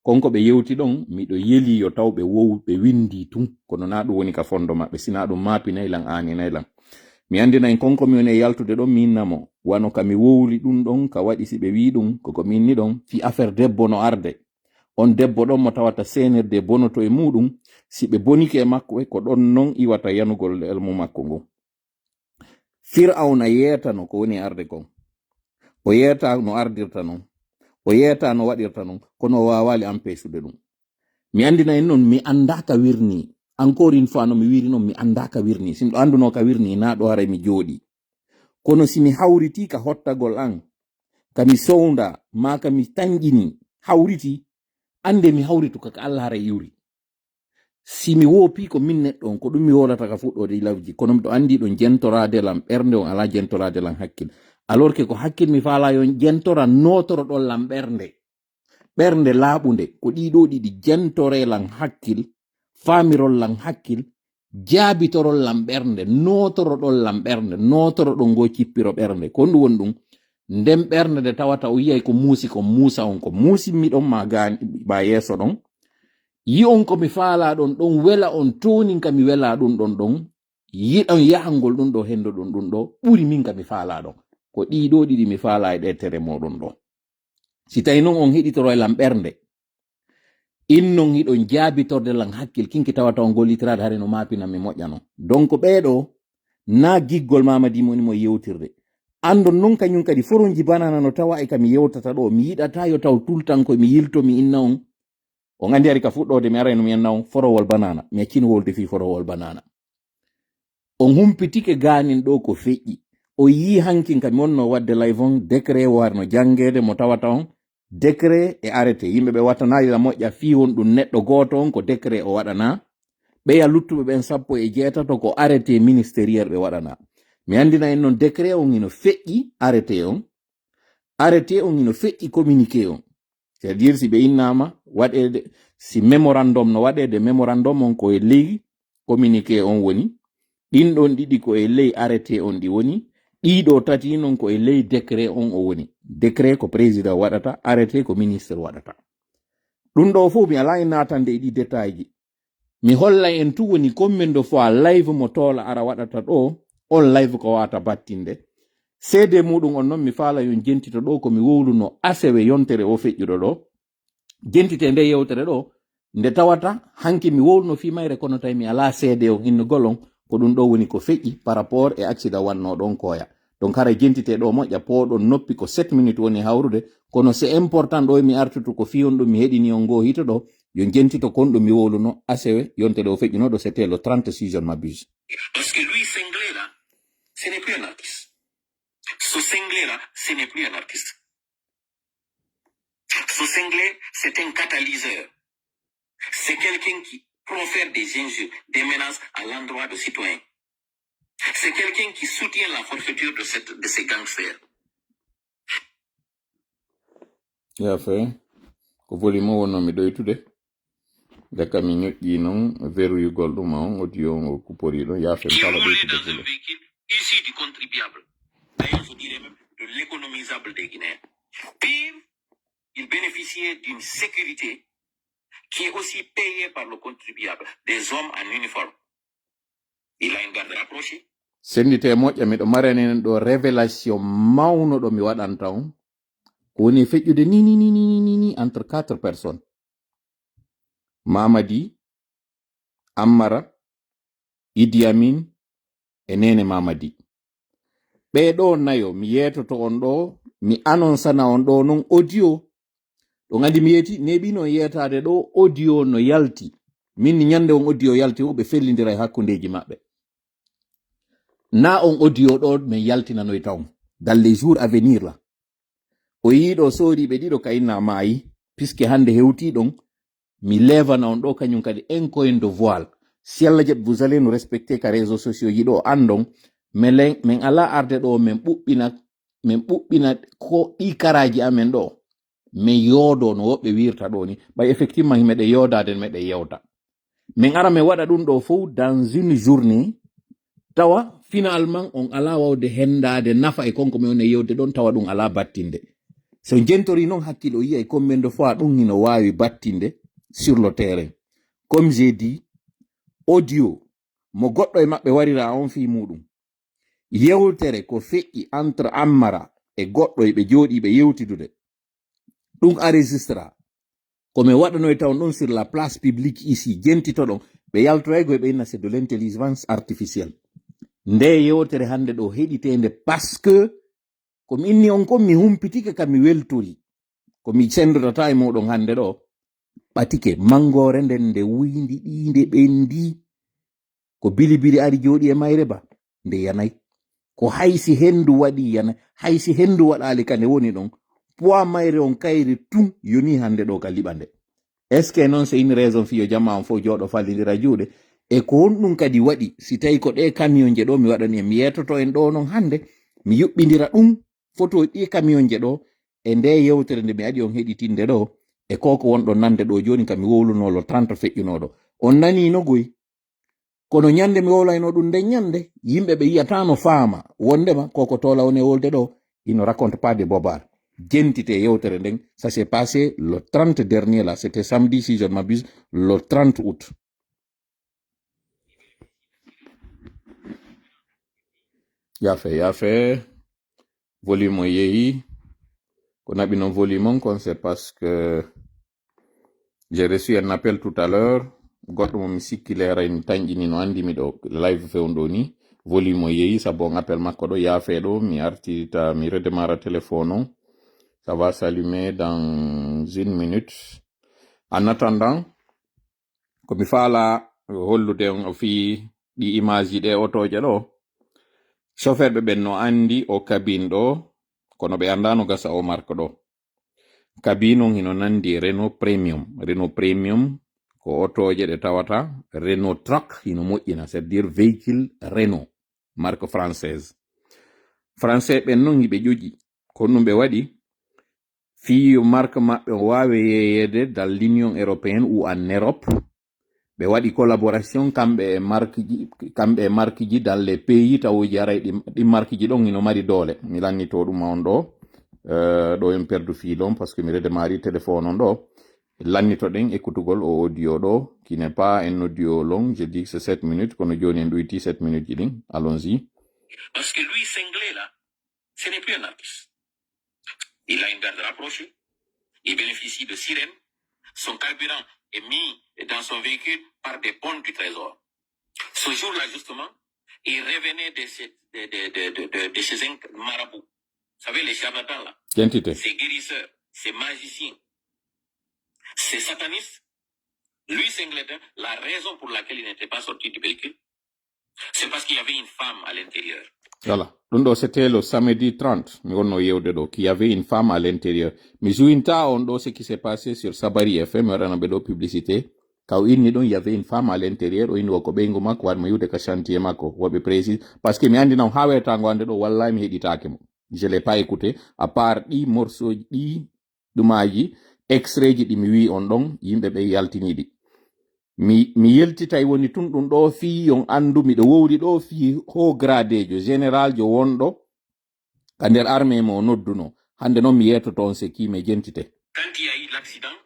konko ɓe yewti ɗon miɗo yeli yo taw ɓe ɓe windi tun kono na ɗum woni ka fondo maɓɓe sina ɗum mapinaylan aninaylan mi andina en konko mi woni e yaltude ɗon mi innamo wano ka mi wowli ɗum ɗon ka waɗi si ɓe wi ɗum koko mi inni ɗon fi affaire debbo no arde on debbo ɗon mo tawata senirde bonoto e muɗum si ɓe bonike e makko ko ɗon non iwata yanugol elmu makko ngon Fir'auna yeetano ko woni arde kon o yeeta no ardirta non o yeeta no waɗirta non kono o wawali empêchude ɗum mi andina en noon mi andaka wirni encore une fois no mi wiri noon mi andaka wirni simɗo anduno ka wirni na ɗo hara mi jooɗi kono simi hawriti ka hottagol an kami sownda ma kami tanƴini hawriti ande mi hawritu kaka Allah hara iwri simi woopi ko min neɗɗo on ko ɗum mi wolata ka fuɗɗode lawji kono miɗo andi ɗon jentorade lam ɓernde on ala jentorade lam hakkil alors que ko hakkil mi faala yon jentora notoro ɗon lam ɓernde laaɓunde ko ɗiɗo ɗiɗi jentore lan hakkil faamirol lan hakkil jaabitorol lam ɓernde notoro ɗon lam ɓernde notoro ɗon go cippiro ɓernde ko ɗum woni ɗum nden ɓernde nde tawata o yiyay ko muusi ko muusa on ko muusimmi ɗon ma yeeso ɗon yi on ko mi faala ɗon wela on tonin ka mi wela ɗon yiɗon yahangol ɗum ɗo hendo ɗum ɗo ɓuri min ka mi faala ɗon ko ɗiɗo ɗiɗi mi faala e ɗe tere moɗon ɗo si tawi noon on heɗitoro e lam ɓernde innon hiɗon jaabitorde lan hakkil kinki tawata on gollitirade hare no mapina mi moƴƴano donc ɓeɗo na giggol mamadi moni mo yewtirde andon non kañum kadi foronji banana no tawa e kami yewtata ɗo mi yiɗata yo taw tultanko mi yilto mi inna on andi ari ka fuɗɗode mi ara no mi anna on forowol banana mi accino wolde fi forowol banana on humpitike ganin ɗo ko feƴƴi o yi hankin kami wonno wadde live on décret warno jangede mo tawata on décret e arrêté yimɓe ɓe wattanayila moƴƴa fi won ɗum neɗɗo goto on ko décret o waɗana ɓeya luttuɓe ɓen 17 ko arrêté ministériel ɓe waɗana mi andina en noon décret on ino feƴƴi arrêté on ino feƴƴi communiqué on c'est à dire si ɓe innama waɗede si mémorandum no waɗede mémorandum on ko e ley communiqué on woni ɗin ɗon ɗiɗi ko e ley arrêté on ɗi woni ɗiɗo tati non ko e ley décret on o woni décret ko président waɗata arrêté ko ministre waɗata ɗum ɗo fof mi ala e natande e ɗi détail ji mi holla en tu woni combien de fois live mo toola ara waɗata ɗo on live ko wata battinde seede muɗum on noon mi faala yon jentito ɗo komi wowluno asewe yontere o feƴƴuɗo ɗo jentite nde yewtere ɗo nde tawata hanki mi wowluno fimayre kono tawi mi ala seede o innugol on ko ɗum ɗo woni ko feƴƴi par rapport e accident wanno ɗon koya donc hara jentite ɗo moƴƴa poɗon noppi ko 7 minutes woni hawrude kono c'est important ɗo mi artutu ko fiyon ɗum mi heɗini on goo hito ɗo yo jentito kon ɗum mi wowluno asewe yonte ɗo feƴƴuno ɗo c'était le 30 si je ne m'abuse parce que lui cinglé là ce n'est plus un artiste ce cinglé là ce n'est plus un artiste ce cinglé c'est un catalyseur c'est quelqu'un qui profère des injures des menaces à l'endroit de citoyens. C'est quelqu'un qui soutient la forfaiture de ces gangsters. Ya fait ko volume wonno mi ɗoytude daka mi ñoƴƴi noon verruyugol ɗum on audio o kupori ɗon ya fait kala ɗoytude dans un véhicule issu du contribuable. D'ailleurs, je dirais même de l'économisable des Guinéens. Pire, il bénéficiait d'une sécurité qui est aussi payée par le contribuable, des hommes en uniforme. Il a une garde rapprochée. sendite moƴƴa miɗo marenen ɗo révélation mawno ɗo mi waɗanta on ko woni feƴƴude ni entre 4 personnes Mamadi Ammara Idi Amin e nene Mamadi ɓeɗo nayo mi yetoto on ɗo mi annonsana on ɗo non audio ɗo gandi mi yeti neɓino yetade ɗo audio no yalti min ñande on audio yalti ɓe fellidira e hakkundeji maɓɓe na on audio ɗo min yaltinanoy taw dans les jours à venir la o yiɗo soriɓe ɗiɗo kayinna maayi puisque hande hewti ɗon mi levana on ɗo kañum kadi un coin de voile si Allah jaɓi vous allez nous respecter ka réseaux sociaux ji ɗo andon min ala arde ɗo min ɓuɓɓina ko ɗi karaji amen ɗo min yoodo no woɓɓe wirta ɗo ni ɓay effectivement meɗe yodade meɗe yewta min ara min waɗa ɗum ɗo fof dans une journée tawa finalement on ala wawde hendade nafa e konko min woni yewde ɗon tawa ɗum ala battinde so jentori noon hakkilo yiya e combien de fois ɗum hino wawi battinde sur le terrain comme j'ai dit audio mo goɗɗo e maɓɓe warira on fi muɗum yewtere ko feƴƴi entre Ammara e goɗɗo e ɓe jooɗi ɓe yewtidude ɗum enregistra komi waɗano e taw ɗon sur la place publique ici jentito ɗon ɓe yaltoygo e ɓe inna c'est de l'intelligence artificielle nde yewtere hande ɗo heɗitende parce que komi inni on kon mi humpitike kam mi weltori komi sendotata e muɗon hande ɗo ɓatike mangore nden nde wuyndi ɗi nde ɓendi ko bilibili ari jooɗi e mayre ba nde yanayi ko haysi hendu waɗi yana haysi hendu waɗali ka nde woni ɗon poids mayre on kayri tun yoni hande ɗo ka liɓa nde est ce que non c'est une raison fiyo jamma on fof jooɗo fallidira juuɗe e ko honɗum kadi waɗi si tawi ko ɗe camion je ɗo mi waɗani en mi yetoto en ɗo non hande mi yuɓɓidira ɗum photo ɗi camion je ɗo e nde yewtere nde mi adi on heɗitinde ɗo e koko wonɗo nande ɗo joni kam mi wowlunolo 30 feƴƴunoɗo on nani no goy kono ñande mi wowlayno ɗum nde ñande yimɓe ɓe yiyata no faama wondema koko tola woni wolde ɗo il ne raconte pas de bobard jentite yewtere nden ça s'est passé le 30 dernier là c'était samedi si je ne m'abuse le 30 août yafe volume o yeehi ko naɓi noon volume on kon c'est parce que J'ai reçu un appel tout à l'heure. Goto mo mi sikkilera en tanjini no andi mi do live fewndo ni. Volume o yeyi sabo on appel makko do yafe do mi arti ta mi redémarra téléphone on. Ça va s'allumer dans 1 minute. En attendant, ko mi faala hollude on o fi ɗi image ji ɗe otoje ɗo chauffeur ɓe ɓen no andi o cabine ɗo kono ɓe andano gasa o marque ɗo cabine on hino nandi Renault Premium ko otoje ɗe tawata Renault Truck hino moƴƴina c'est à dire véhicule Renault marque française français ɓen non hiɓe ƴoƴi kono ɗum ɓe waɗi fiyo marque maɓɓe o wawi yeyede dans l'Union européenne ou en Europe ɓe waɗi collaboration kamɓe e marque ji dans les pays tawuji aray ɗi marque ji ɗon hino mari doole mi lannito ɗum on ɗo ɗo en perdu filon parce que mi redémarri téléphone on ɗo lannito ɗen écoutugol o audio ɗo qui n'est pas un audio long je dis que c'est 7 minutes kono joni en ɗoyti 7 minutes ji ɗin allons-y. Parce que lui cinglé là ce n'est plus un artiste, il a une garde rapprochée, il bénéficie de sirènes, son carburant est mis dans son véhicule par des ponts du trésor. Ce jour-là, justement, il revenait de chez un marabout. Vous savez, les charlatans, là, ces guérisseurs, ces magiciens, ces satanistes. Lui, Singleton, la raison pour laquelle il n'était pas sorti du véhicule, c'est parce qu'il y avait une femme à l'intérieur. Voilà. Donc, c'était le samedi 30. Qu'il y avait une femme à l'intérieur. Mais ce qui s'est passé sur Sabari FM, publicité. Quand il y avait une femme à l'intérieur, il y avait une femme à l'intérieur. Parce que je ne l'ai pas écouté. À part les morceaux, les extraits de mi on don, yimbe be yaltinidi. Mi yeltitay woni tun ɗum ɗo fi on andu miɗo wowri ɗo fi ho gradejo général jo wonɗo ka nder armée mo nodduno hande noon mi yettoto on se kime jentite. Quand il y a eu l'accident,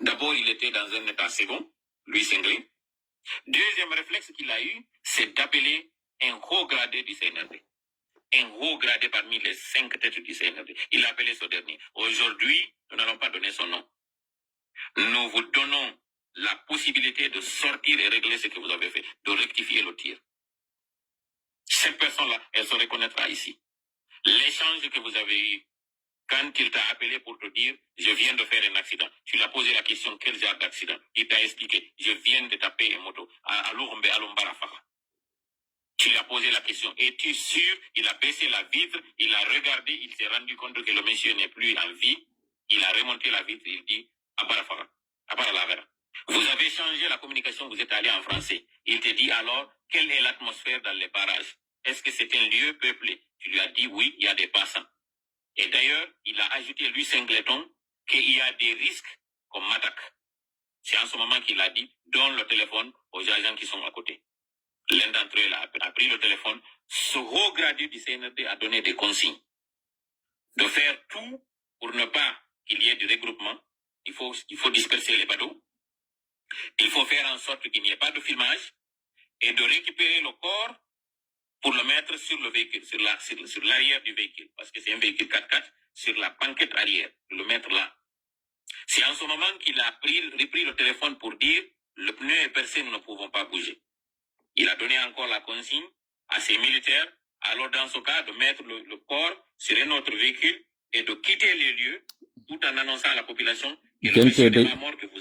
d'abord il était dans un état second, lui cinglé. Deuxième réflexe qu'il a eu, c'est d'appeler un haut gradé du CNRD. Un haut gradé parmi les 5 têtes du CNRD. Il a appelé ce dernier. Aujourd'hui, nous n'allons pas donner son nom. Nous vous donnons la possibilité de sortir et régler ce que vous avez fait, de rectifier le tir. Cette personne-là, elle se reconnaîtra ici. L'échange que vous avez eu, quand il t'a appelé pour te dire, je viens de faire un accident, tu l'as posé la question, quel genre d'accident? Il t'a expliqué, je viens de taper une moto, à Lourombe, à Lombarafara. Tu lui as posé la question, es-tu sûr? Il a baissé la vitre, il a regardé, il s'est rendu compte que le monsieur n'est plus en vie, il a remonté la vitre, il dit, Abarafara, Abaralavera. Vous avez changé la communication, vous êtes allé en français. Il te dit alors, quelle est l'atmosphère dans les parages? Est-ce que c'est un lieu peuplé? Tu lui as dit oui, il y a des passants. Et d'ailleurs, il a ajouté, lui, Singleton, qu'il y a des risques qu'on m'attaque. C'est en ce moment qu'il a dit, donne le téléphone aux agents qui sont à côté. L'un d'entre eux a pris le téléphone. Ce haut gradé du CNRD a donné des consignes de faire tout pour ne pas qu'il y ait du regroupement. Il faut disperser les bateaux. Il faut faire en sorte qu'il n'y ait pas de filmage et de récupérer le corps pour le mettre sur le véhicule, sur l'arrière du véhicule, parce que c'est un véhicule 4x4, sur la banquette arrière, le mettre là. C'est en ce moment qu'il a repris le téléphone pour dire, le pneu est percé, nous ne pouvons pas bouger. Il a donné encore la consigne à ses militaires, alors dans ce cas, de mettre le corps sur un autre véhicule et de quitter les lieux, tout en annonçant à la population que le monsieur n'est pas mort, que vous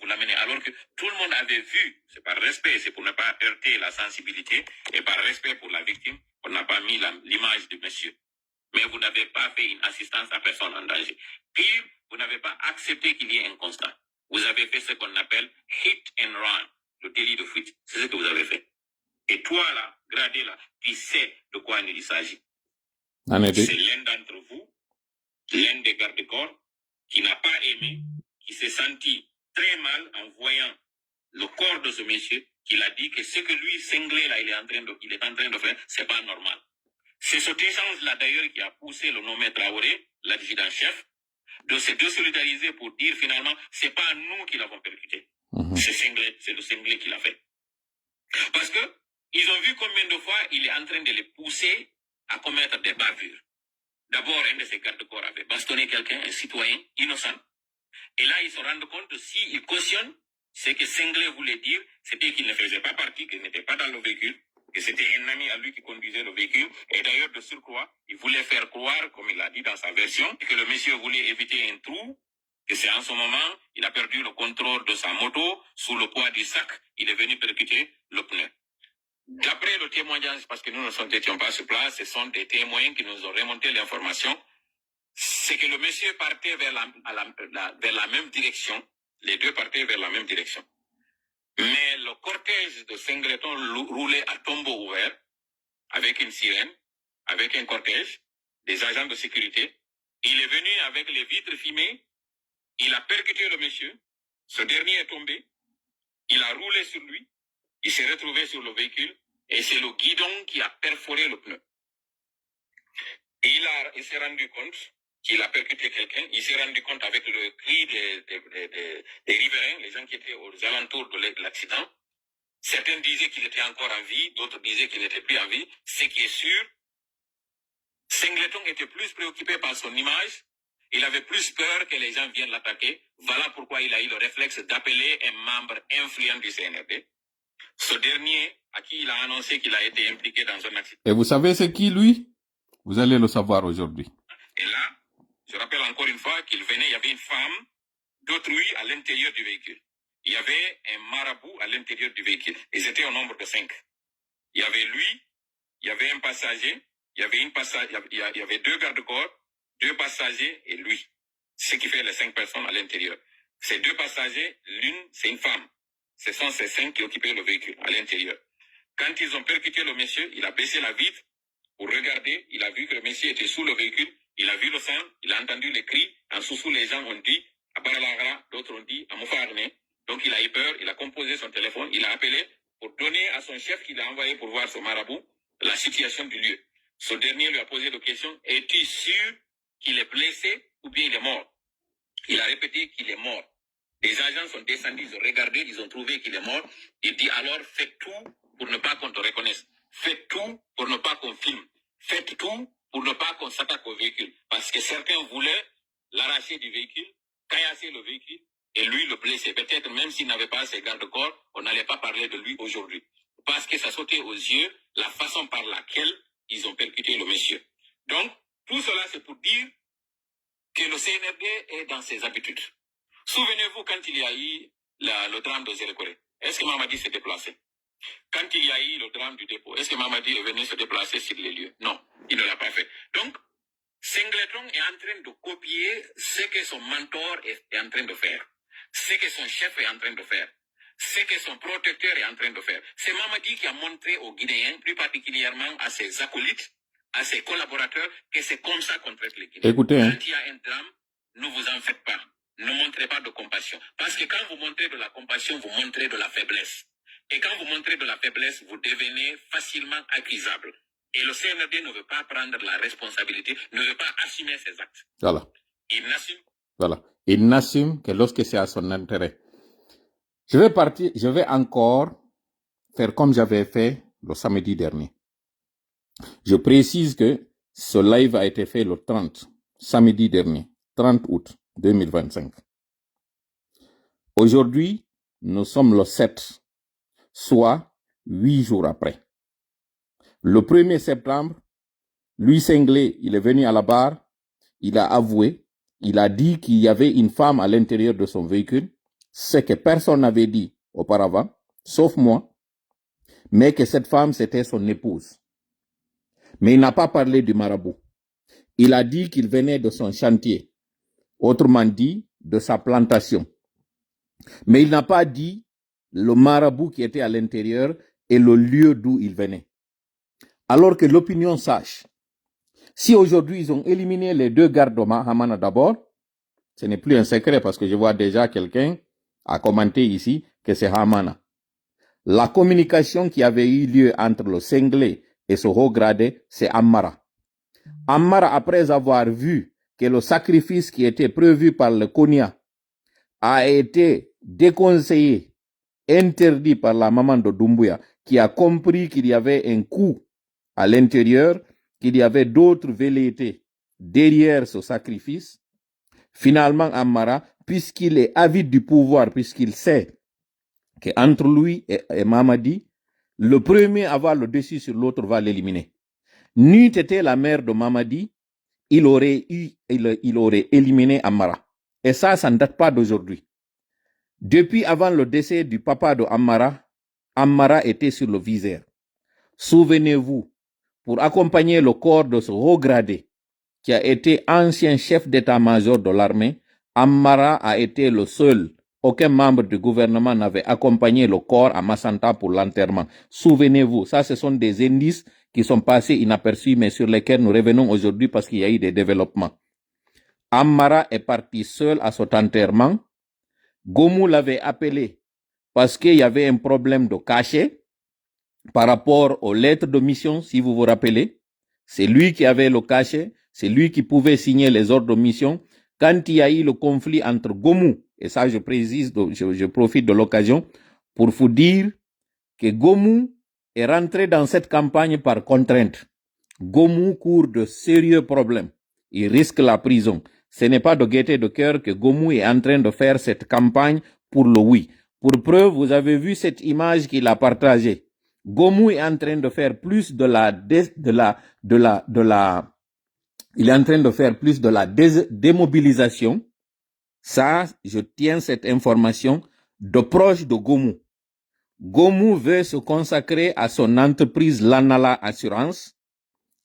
l'amenez, alors que tout le monde avait vu. C'est par respect, c'est pour ne pas heurter la sensibilité, et par respect pour la victime, on n'a pas mis l'image du monsieur. Mais vous n'avez pas fait une assistance à personne en danger. Pire, vous n'avez pas accepté qu'il y ait un constat. Vous avez fait ce qu'on appelle hit and run, le délit de fuite. C'est ce que vous avez fait. Et toi, là, gradé là, tu sais de quoi il s'agit. C'est l'un d'entre vous, l'un des gardes-corps, qui n'a pas aimé, qui s'est senti très mal en voyant le corps de ce monsieur, qu'il a dit que ce que lui, cinglé là, il est en train de faire, c'est pas normal. C'est cet échange-là, d'ailleurs, qui a poussé le nommé Traoré, l'adjudant-chef, de se désolidariser pour dire finalement, c'est pas nous qui l'avons percuté. C'est le cinglé qui l'a fait. Parce que, ils ont vu combien de fois il est en train de les pousser à commettre des bavures. D'abord, un de ces gardes-corps avait bastonné quelqu'un, un citoyen innocent. Et là, ils se rendent compte, s'ils cautionnent, ce que Senglet voulait dire, c'était qu'il ne faisait pas partie, qu'il n'était pas dans le véhicule, que c'était un ami à lui qui conduisait le véhicule. Et d'ailleurs, de surcroît, il voulait faire croire, comme il l'a dit dans sa version, que le monsieur voulait éviter un trou, que c'est en ce moment, il a perdu le contrôle de sa moto, sous le poids du sac, il est venu percuter le pneu. D'après le témoignage, parce que nous n'étions pas sur place, ce sont des témoins qui nous ont remonté l'information, c'est que le monsieur partait vers la même direction, les deux partaient vers la même direction. Mais le cortège de Singleton roulait à tombeau ouvert, avec une sirène, avec un cortège, des agents de sécurité. Il est venu avec les vitres fumées, il a percuté le monsieur, ce dernier est tombé, il a roulé sur lui, il s'est retrouvé sur le véhicule, et c'est le guidon qui a perforé le pneu. Et il s'est rendu compte qu'il a percuté quelqu'un, il s'est rendu compte avec le cri des riverains, les gens qui étaient aux alentours de l'accident. Certains disaient qu'il était encore en vie, d'autres disaient qu'il n'était plus en vie. Ce qui est sûr, Singleton était plus préoccupé par son image, il avait plus peur que les gens viennent l'attaquer. Voilà pourquoi il a eu le réflexe d'appeler un membre influent du CNRD. Ce dernier, à qui il a annoncé qu'il a été impliqué dans un accident. Et vous savez c'est qui lui? Vous allez le savoir aujourd'hui. Et là, je rappelle encore une fois qu'il venait, il y avait une femme d'autrui à l'intérieur du véhicule. Il y avait un marabout à l'intérieur du véhicule. Ils étaient au nombre de 5. Il y avait lui, il y avait un passager, il y avait 2 gardes-corps, 2 passagers et lui. Ce qui fait les 5 personnes à l'intérieur. Ces 2 passagers, l'une, c'est une femme. Ce sont ces 5 qui occupaient le véhicule à l'intérieur. Quand ils ont percuté le monsieur, il a baissé la vitre pour regarder. Il a vu que le monsieur était sous le véhicule. Il a vu le sang. Il a entendu les cris. En sous les gens ont dit « Abaralagra », d'autres ont dit « Amoufarne ». Donc il a eu peur. Il a composé son téléphone. Il a appelé pour donner à son chef qu'il a envoyé pour voir ce marabout la situation du lieu. Ce dernier lui a posé la question « Es-tu sûr qu'il est blessé ou bien il est mort ?» Il a répété qu'il est mort. Les agents sont descendus, ils ont regardé, ils ont trouvé qu'il est mort. Il dit alors faites tout pour ne pas qu'on te reconnaisse. Faites tout pour ne pas qu'on filme. Faites tout pour ne pas qu'on s'attaque au véhicule. Parce que certains voulaient l'arracher du véhicule, caillasser le véhicule et lui le blesser. Peut-être même s'il n'avait pas ses garde-corps, on n'allait pas parler de lui aujourd'hui. Parce que ça sautait aux yeux la façon par laquelle ils ont percuté le monsieur. Donc, tout cela c'est pour dire que le CNRD est dans ses habitudes. Souvenez-vous quand il y a eu le drame de Zérekoré. Est-ce que Mamadi s'est déplacé? Quand il y a eu le drame du dépôt, est-ce que Mamadi est venu se déplacer sur les lieux? Non, il ne l'a pas fait. Donc, Singleton est en train de copier ce que son mentor est en train de faire, ce que son chef est en train de faire, ce que son protecteur est en train de faire. C'est Mamadi qui a montré aux Guinéens, plus particulièrement à ses acolytes, à ses collaborateurs, que c'est comme ça qu'on traite les Guinéens. Écoutez, hein. Quand il y a un drame, ne vous en faites pas. Ne montrez pas de compassion. Parce que quand vous montrez de la compassion, vous montrez de la faiblesse. Et quand vous montrez de la faiblesse, vous devenez facilement accusable. Et le CNRD ne veut pas prendre la responsabilité, ne veut pas assumer ses actes. Voilà. Il n'assume. Voilà. Il n'assume que lorsque c'est à son intérêt. Je vais encore faire comme j'avais fait le samedi dernier. Je précise que ce live a été fait le 30, samedi dernier, 30 août 2025. Aujourd'hui, nous sommes le 7, soit 8 jours après. Le 1er septembre, Louis Senglet, il est venu à la barre, il a avoué, il a dit qu'il y avait une femme à l'intérieur de son véhicule, ce que personne n'avait dit auparavant, sauf moi, mais que cette femme, c'était son épouse. Mais il n'a pas parlé du marabout. Il a dit qu'il venait de son chantier, autrement dit, de sa plantation. Mais il n'a pas dit le marabout qui était à l'intérieur et le lieu d'où il venait. Alors que l'opinion sache, si aujourd'hui ils ont éliminé les 2 gardes de Hamana d'abord, ce n'est plus un secret parce que je vois déjà quelqu'un a commenté ici que c'est Hamana. La communication qui avait eu lieu entre le Senglet et ce haut gradé, c'est Ammara. Ammara, après avoir vu que le sacrifice qui était prévu par le Konya a été déconseillé, interdit par la maman de Doumbouya, qui a compris qu'il y avait un coup à l'intérieur, qu'il y avait d'autres velléités derrière ce sacrifice, finalement Ammara, puisqu'il est avide du pouvoir, puisqu'il sait qu'entre lui et Mamadi, le premier à avoir le dessus sur l'autre va l'éliminer. N'eût été la mère de Mamadi, il aurait éliminé Amara. Et ça ne date pas d'aujourd'hui. Depuis avant le décès du papa de Amara, Amara était sur le viseur. Souvenez-vous, pour accompagner le corps de ce haut gradé, qui a été ancien chef d'état-major de l'armée, Amara a été le seul. Aucun membre du gouvernement n'avait accompagné le corps à Massanta pour l'enterrement. Souvenez-vous, ça ce sont des indices qui sont passés inaperçus, mais sur lesquels nous revenons aujourd'hui parce qu'il y a eu des développements. Amara est parti seul à cet enterrement. Gomu l'avait appelé parce qu'il y avait un problème de cachet par rapport aux lettres de mission, si vous vous rappelez. C'est lui qui avait le cachet, c'est lui qui pouvait signer les ordres de mission. Quand il y a eu le conflit entre Gomu, et ça je précise, je profite de l'occasion pour vous dire que Gomu est rentré dans cette campagne par contrainte. Gomu court de sérieux problèmes. Il risque la prison. Ce n'est pas de gaieté de cœur que Gomu est en train de faire cette campagne pour le oui. Pour preuve, vous avez vu cette image qu'il a partagée. Gomu est en train de faire plus il est en train de faire plus de la démobilisation. Ça, je tiens cette information de proche de Gomu. Gomu veut se consacrer à son entreprise Lanala Assurance.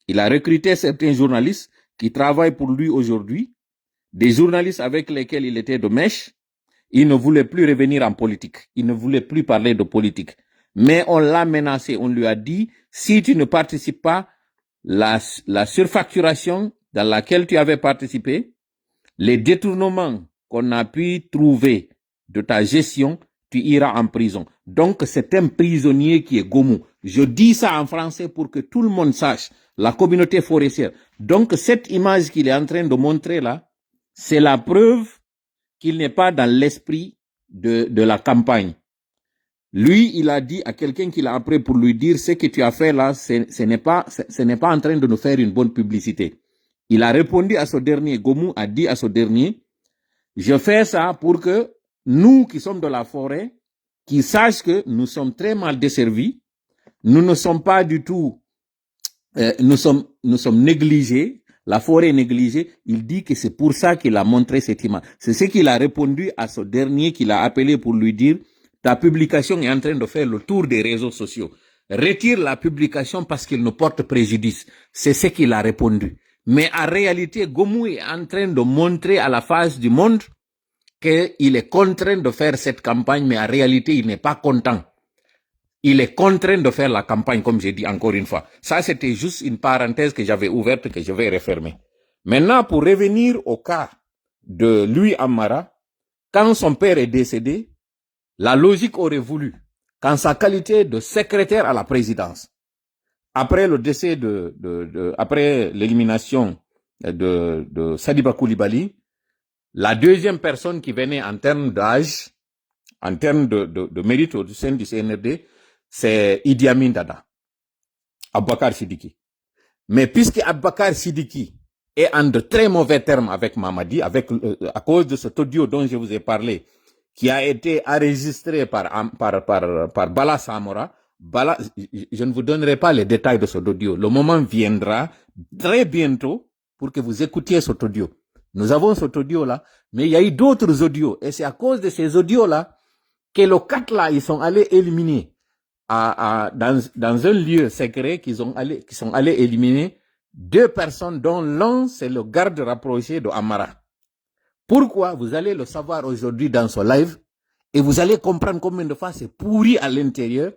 Il a recruté certains journalistes qui travaillent pour lui aujourd'hui, des journalistes avec lesquels il était de mèche. Il ne voulait plus revenir en politique. Il ne voulait plus parler de politique. Mais on l'a menacé. On lui a dit, si tu ne participes pas, la surfacturation dans laquelle tu avais participé, les détournements qu'on a pu trouver de ta gestion, tu iras en prison. Donc, c'est un prisonnier qui est Gomu. Je dis ça en français pour que tout le monde sache, la communauté forestière. Donc, cette image qu'il est en train de montrer là, c'est la preuve qu'il n'est pas dans l'esprit de la campagne. Lui, il a dit à quelqu'un qui l'a appelé pour lui dire, ce que tu as fait là, ce n'est pas en train de nous faire une bonne publicité. Il a répondu à ce dernier, Gomu a dit à ce dernier, je fais ça pour que nous qui sommes de la forêt, qui sachent que nous sommes très mal desservis, nous ne sommes pas du tout, nous sommes négligés, la forêt est négligée. Il dit que c'est pour ça qu'il a montré cette image. C'est ce qu'il a répondu à ce dernier qu'il a appelé pour lui dire, ta publication est en train de faire le tour des réseaux sociaux. Retire la publication parce qu'il ne porte préjudice. C'est ce qu'il a répondu. Mais en réalité, Gomu est en train de montrer à la face du monde qu'il est contraint de faire cette campagne, mais en réalité, il n'est pas content. Il est contraint de faire la campagne, comme j'ai dit encore une fois. Ça, c'était juste une parenthèse que j'avais ouverte, que je vais refermer. Maintenant, pour revenir au cas de Louis Amara, quand son père est décédé, la logique aurait voulu qu'en sa qualité de secrétaire à la présidence, après le décès après l'élimination de Sadiba Koulibaly, la deuxième personne qui venait en termes d'âge, en termes de mérite au sein du CNRD, c'est Idi Amin Dada, Aboubacar Sidiki. Mais puisque Aboubacar Sidiki est en de très mauvais termes avec Mamadi, à cause de cet audio dont je vous ai parlé, qui a été enregistré par Bala Samora. Je ne vous donnerai pas les détails de cet audio. Le moment viendra très bientôt pour que vous écoutiez cet audio. Nous avons cet audio-là, mais il y a eu d'autres audios. Et c'est à cause de ces audios-là que les 4 là, ils sont allés éliminer dans un lieu secret qui sont allés éliminer 2 personnes dont l'un, c'est le garde rapproché de Amara. Pourquoi? Vous allez le savoir aujourd'hui dans ce live et vous allez comprendre combien de fois c'est pourri à l'intérieur,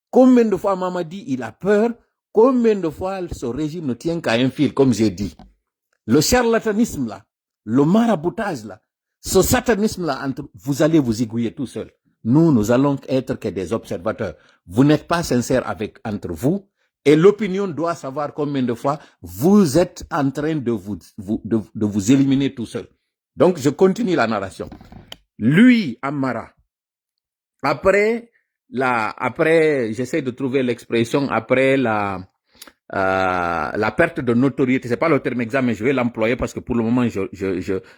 combien de fois Mamadi il a peur, combien de fois ce régime ne tient qu'à un fil, comme j'ai dit. Le charlatanisme là, le maraboutage là, ce satanisme là, vous allez vous aiguiller tout seul. Nous allons être que des observateurs. Vous n'êtes pas sincères entre vous et l'opinion doit savoir combien de fois vous êtes en train de vous éliminer tout seul. Donc, je continue la narration. Lui, Amara, après, j'essaie de trouver l'expression, après la perte de notoriété, c'est pas le terme exact, mais je vais l'employer parce que pour le moment,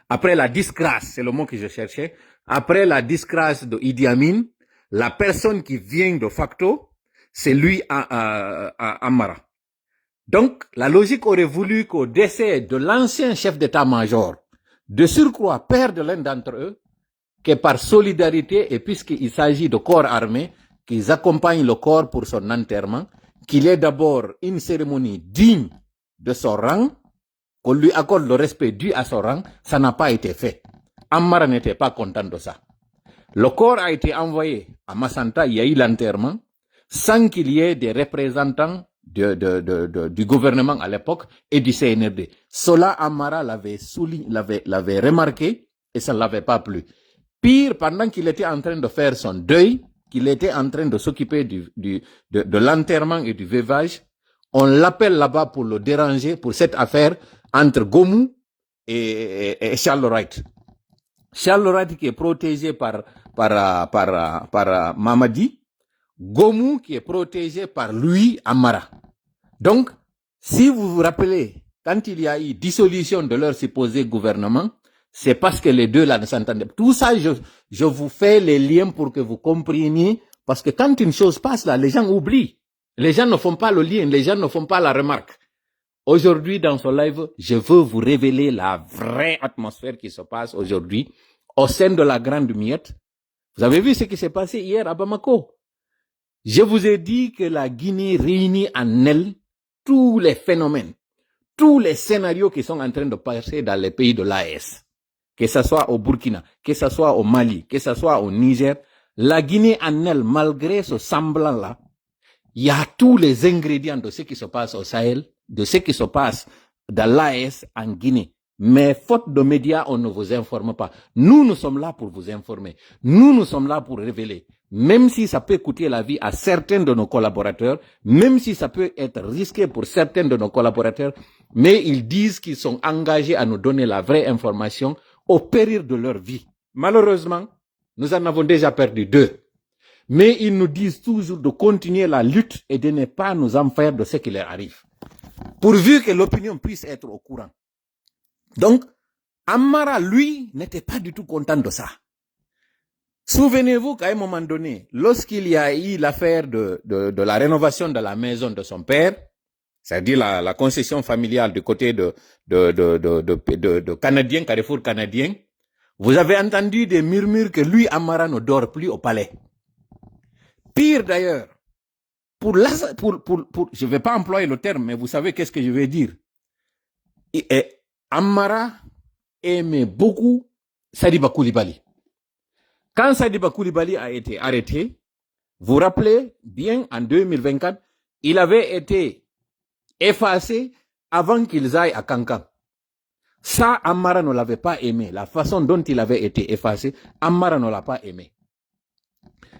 après la disgrâce, c'est le mot que je cherchais, après la disgrâce de Idi Amin, la personne qui vient de facto, c'est lui, Amara. Donc, la logique aurait voulu qu'au décès de l'ancien chef d'état-major, de surcroît père de l'un d'entre eux, que par solidarité, et puisqu'il s'agit de corps armés, qu'ils accompagnent le corps pour son enterrement, qu'il y ait d'abord une cérémonie digne de son rang, qu'on lui accorde le respect dû à son rang, ça n'a pas été fait. Ammara n'était pas content de ça. Le corps a été envoyé à Massanta, il y a eu l'enterrement, sans qu'il y ait des représentants du gouvernement à l'époque et du CNRD. Cela, Ammara l'avait remarqué et ça ne l'avait pas plu. Pire, pendant qu'il était en train de faire son deuil, qu'il était en train de s'occuper de l'enterrement et du veuvage, on l'appelle là-bas pour le déranger, pour cette affaire entre Gomu et Charles Wright. Charles Wright qui est protégé par Mamadi, Gomu qui est protégé par lui, Ammara. Donc, si vous vous rappelez, quand il y a eu dissolution de leur supposé gouvernement, c'est parce que les deux là ne s'entendaient pas. Tout ça, je vous fais les liens pour que vous compreniez, parce que quand une chose passe là, les gens oublient. Les gens ne font pas le lien, les gens ne font pas la remarque. Aujourd'hui, dans ce live, je veux vous révéler la vraie atmosphère qui se passe aujourd'hui au sein de la Grande Miette. Vous avez vu ce qui s'est passé hier à Bamako? Je vous ai dit que la Guinée réunit en elle tous les phénomènes, tous les scénarios qui sont en train de passer dans les pays de l'AES. Que ce soit au Burkina, que ce soit au Mali, que ce soit au Niger, la Guinée en elle, malgré ce semblant-là, il y a tous les ingrédients de ce qui se passe au Sahel, de ce qui se passe dans l'AES en Guinée. Mais faute de médias, on ne vous informe pas. Nous sommes là pour vous informer. Nous sommes là pour révéler. Même si ça peut coûter la vie à certains de nos collaborateurs, même si ça peut être risqué pour certains de nos collaborateurs, mais ils disent qu'ils sont engagés à nous donner la vraie information au péril de leur vie. Malheureusement, nous en avons déjà perdu 2. Mais ils nous disent toujours de continuer la lutte et de ne pas nous en faire de ce qui leur arrive. Pourvu que l'opinion puisse être au courant. Donc, Ammara, lui, n'était pas du tout content de ça. Souvenez-vous qu'à un moment donné, lorsqu'il y a eu l'affaire de la rénovation de la maison de son père, c'est-à-dire la concession familiale du côté de Canadiens, Carrefour canadien, vous avez entendu des murmures que lui, Ammara, ne dort plus au palais. Pire d'ailleurs, je ne vais pas employer le terme, mais vous savez qu'est-ce que je vais dire. Ammara aimait beaucoup Sadiba Koulibaly. Quand Sadiba Koulibaly a été arrêté, vous vous rappelez bien, en 2024, il avait été effacé avant qu'ils aillent à Kankan. Ça, Ammara ne l'avait pas aimé. La façon dont il avait été effacé, Ammara ne l'a pas aimé.